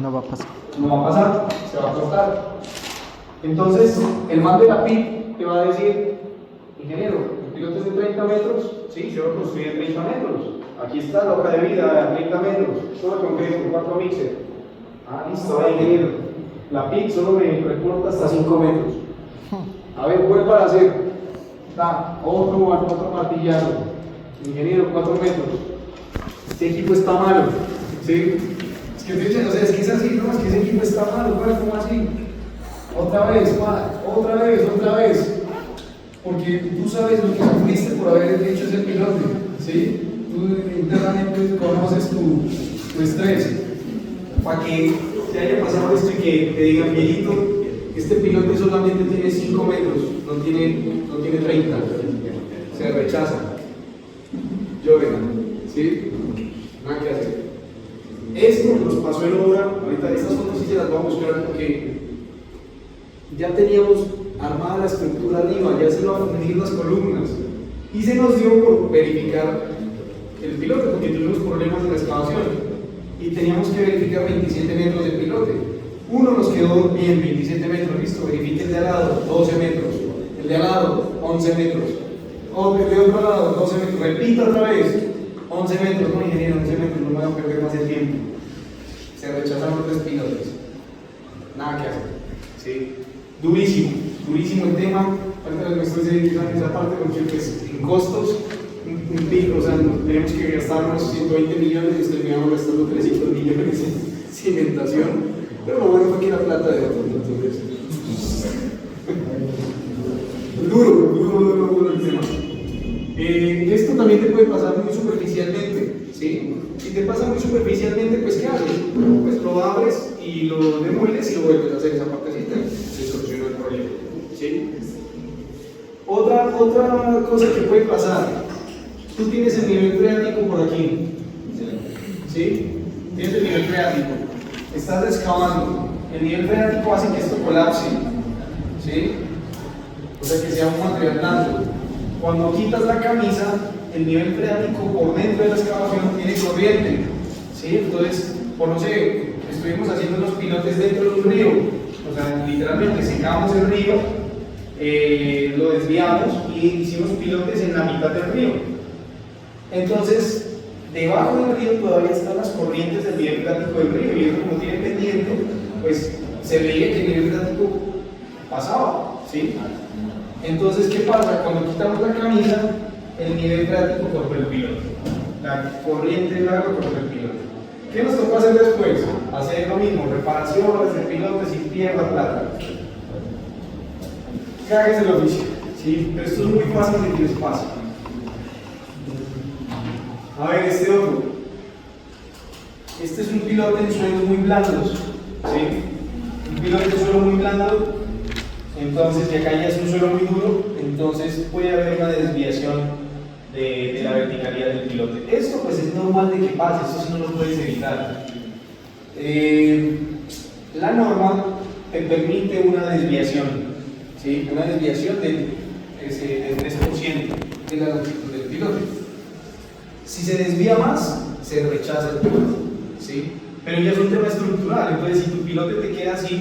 No va a pasar. No va a pasar, se va a cortar. Entonces, el man de la PIT te va a decir, ingeniero, el piloto es de 30 metros, sí, yo lo construí de 30 metros. Aquí está la hoja de vida, 30 metros, todo el concreto, 4 mixer. Ah, listo, ahí, ingeniero. La PIT solo me reporta hasta 5 metros. A ver, vuelva a hacer. Otro martillazo. Ingeniero, 4 metros. Este equipo está malo, ¿sí? Es que te dicen, o sea, es que es así, no, es que ese equipo está malo, ¿cómo así? Otra vez. porque tú sabes lo que sufriste por haber hecho ese pilote, ¿sí? Tú internamente conoces tu estrés. Para que te haya pasado esto y que te digan, viejito, este pilote solamente tiene 5 metros, no tiene 30, se rechaza, lloren, ¿sí? Nada que hacer. Esto nos pasó en obra, ahorita estas fotos sí se las vamos a buscar porque ya teníamos armada la estructura arriba, ya se iban a fundir las columnas y se nos dio por verificar el pilote porque tuvimos problemas en la excavación y teníamos que verificar 27 metros de pilote. Uno nos quedó bien, 27 metros, listo, verifique el de al lado, 12 metros, el de al lado, 11 metros, el de otro lado, 12 metros, repita otra vez, 11 metros, no ingeniero, 11 metros, no me voy a perder más el tiempo. Se rechazaron los 3 pilotes, nada que hacer, ¿sí? Durísimo el tema, ahorita me estoy dedicando a esa parte porque pues, en costos, un pico, o sea, tenemos que gastarnos 120 millones y terminamos gastando 300 millones en cimentación. Pero lo bueno fue que era plata de otro, entonces. Duro el tema. Esto también te puede pasar muy superficialmente, ¿sí? Si te pasa muy superficialmente, pues ¿qué haces? Pues lo abres y lo demueles y lo vuelves a hacer esa partecita. Se soluciona el problema, ¿sí? Otra cosa que puede pasar. Tú tienes el nivel freático por aquí, ¿sí? Tienes el nivel freático. Estás excavando, el nivel freático hace que esto colapse, ¿sí? O sea que sea un material blando. Cuando quitas la camisa, el nivel freático por dentro de la excavación tiene corriente, ¿sí? Entonces, por no sé, estuvimos haciendo los pilotes dentro de un río, o sea, literalmente secamos el río, lo desviamos y hicimos pilotes en la mitad del río. Entonces, debajo del río todavía están las corrientes del nivel freático del río y eso como tiene pendiente, pues se veía que el nivel freático pasaba, ¿sí? Entonces, ¿qué pasa? Cuando quitamos la camisa, el nivel freático corre el piloto. La corriente del agua corre el piloto. ¿Qué nos tocó hacer después? Hacer lo mismo, reparaciones de pilotos y pierda plata. Cáguese el oficio, ¿sí? Pero esto es muy fácil de que les pase. A ver, este otro. Este es un pilote en suelos muy blandos, ¿sí? Un pilote en suelo muy blando, entonces, y acá ya es un suelo muy duro, entonces puede haber una desviación de la verticalidad del pilote. Esto pues es normal de que pase, esto sí no lo puedes evitar. La norma te permite una desviación, ¿sí? Una desviación del 3% de la longitud del pilote. Si se desvía más, se rechaza el pilote, ¿sí? Pero ya es un tema estructural, entonces si tu pilote te queda así,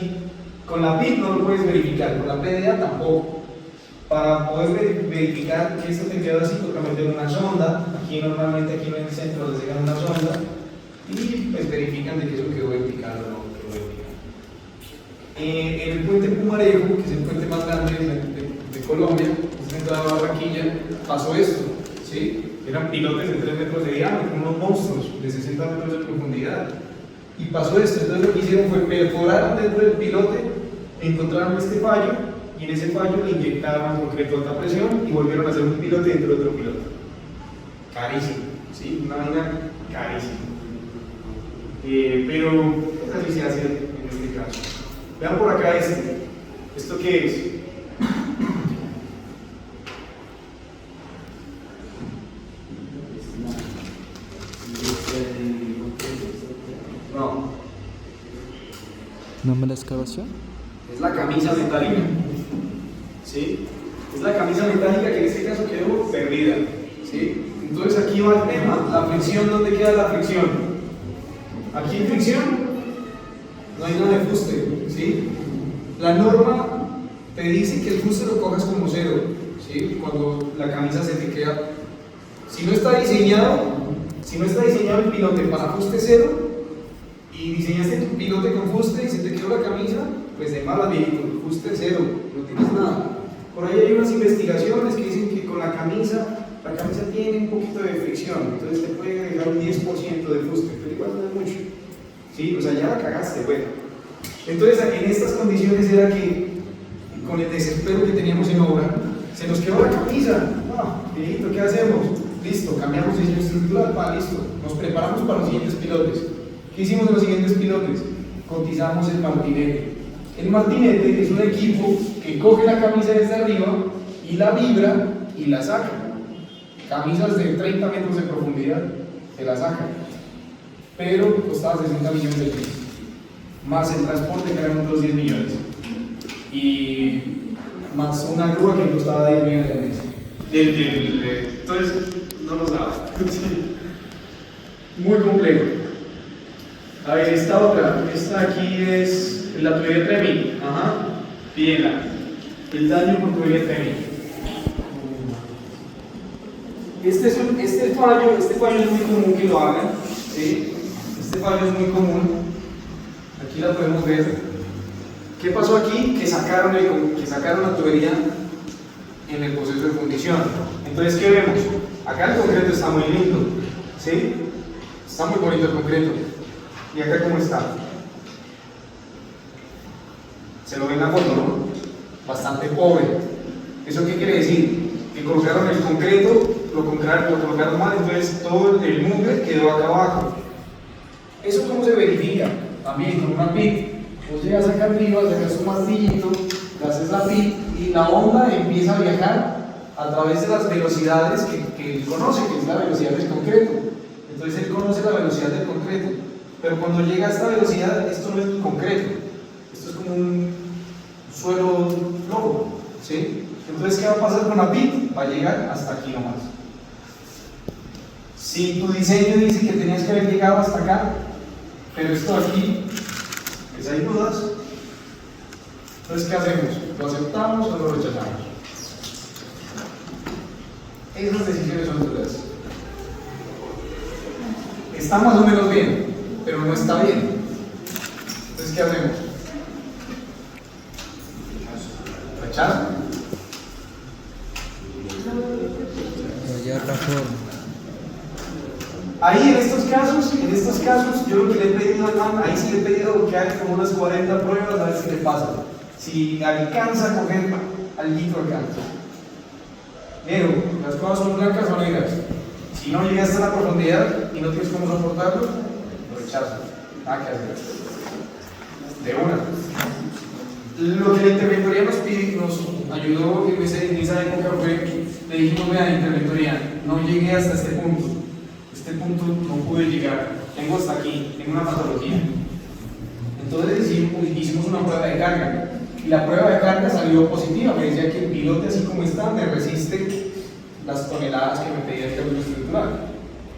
con la PIC no lo puedes verificar, con la PDA tampoco. Para poder verificar que esto te quedó así, toca meter una sonda, aquí normalmente aquí en el centro les dejan una sonda, y pues verifican de que eso quedó vertical o no quedó vertical. En el puente Pumarejo, que es el puente más grande de Colombia, es dentro de la Barranquilla, pasó esto, ¿sí? Eran pilotes de 3 metros de diámetro, unos monstruos de 60 metros de profundidad. Y pasó esto, entonces lo que hicieron fue perforar dentro del pilote, encontraron este fallo, y en ese fallo le inyectaron concreto a alta presión y volvieron a hacer un pilote dentro de otro pilote. Carísimo, ¿sí? Una vaina carísima. Pero así se hace en este caso. Vean por acá este. ¿Esto qué es? No. ¿Nombre de la excavación? Es la camisa metálica. ¿Sí? Es la camisa metálica que en este caso quedó perdida. ¿Sí? Entonces aquí va el tema. La fricción, ¿dónde queda la fricción? Aquí en fricción no hay nada de fuste. ¿Sí? La norma te dice que el fuste lo cojas como cero. ¿Sí? Cuando la camisa se te queda. Si no está diseñado el pilote para fuste cero, y diseñaste tu pilote con fuste y se te quedó la camisa, pues de malas, viejito, fuste cero, no tienes nada. Por ahí hay unas investigaciones que dicen que con la camisa tiene un poquito de fricción, entonces te puede dejar un 10% de fuste, pero igual no es mucho. ¿Sí? O sea, ya la cagaste, bueno. Entonces, en estas condiciones era que, con el desespero que teníamos en obra, se nos quedó la camisa. Viejito, ¿qué hacemos? Listo, cambiamos diseño estructural, listo. Nos preparamos para los siguientes pilotes. ¿Qué hicimos en los siguientes pilotes? Cotizamos el martinete. El martinete es un equipo que coge la camisa desde arriba y la vibra y la saca. Camisas de 30 metros de profundidad se la sacan, pero costaba 60 millones de pesos, más el transporte que eran otros 10 millones, y más una grúa que costaba 10 millones de pesos. Entonces, no nos daba. Sí. Muy complejo. A ver, esta otra, esta aquí es la tubería Tremil. Ajá. Pídela. El daño por tubería Tremil. Este fallo es muy común que lo hagan, ¿sí? Este fallo es muy común. Aquí la podemos ver. ¿Qué pasó aquí? Que sacaron la tubería en el proceso de fundición. Entonces, ¿qué vemos? Acá el concreto está muy lindo, ¿sí? Está muy bonito el concreto. ¿Y acá cómo está? Se lo ve en la foto, ¿no? Bastante pobre. ¿Eso qué quiere decir? Que colocaron el concreto, lo colocaron mal, entonces todo el mugre quedó acá abajo. ¿Eso cómo se verifica? También con una PIT. Vos llegas acá arriba, sacas un martillito, le haces la PIT y la onda empieza a viajar a través de las velocidades que él conoce, que es la velocidad del concreto. Entonces él conoce la velocidad del concreto. Pero cuando llega a esta velocidad, esto no es un concreto, esto es como un suelo loco, ¿sí? Entonces, ¿qué va a pasar con la PIT? Va a llegar hasta aquí nomás. Si tu diseño dice que tenías que haber llegado hasta acá, pero esto aquí, pues hay dudas. Entonces, ¿qué hacemos? ¿Lo aceptamos o lo rechazamos? Esas decisiones son duras. Está más o menos bien, pero no está bien. Entonces, ¿qué hacemos? ¿Rechazo? hallar la forma. Ahí en estos casos, yo lo que le he pedido al man, ahí sí le he pedido que haga como unas 40 pruebas a ver si le pasa. Si alcanza a coger alguito acá. Pero las cosas son blancas o negras. Si no llegaste a la profundidad y no tienes cómo soportarlo, lo rechazo. Nada que hacer. De una. Lo que la interventoría nos ayudó en esa época fue, le dijimos, vea, interventoría, no llegué hasta este punto no pude llegar, tengo hasta aquí, tengo una patología. Entonces hicimos una prueba de carga, y la prueba de carga salió positiva, me decía que el pilote así como está me resiste las toneladas que me pedía el cambio estructural.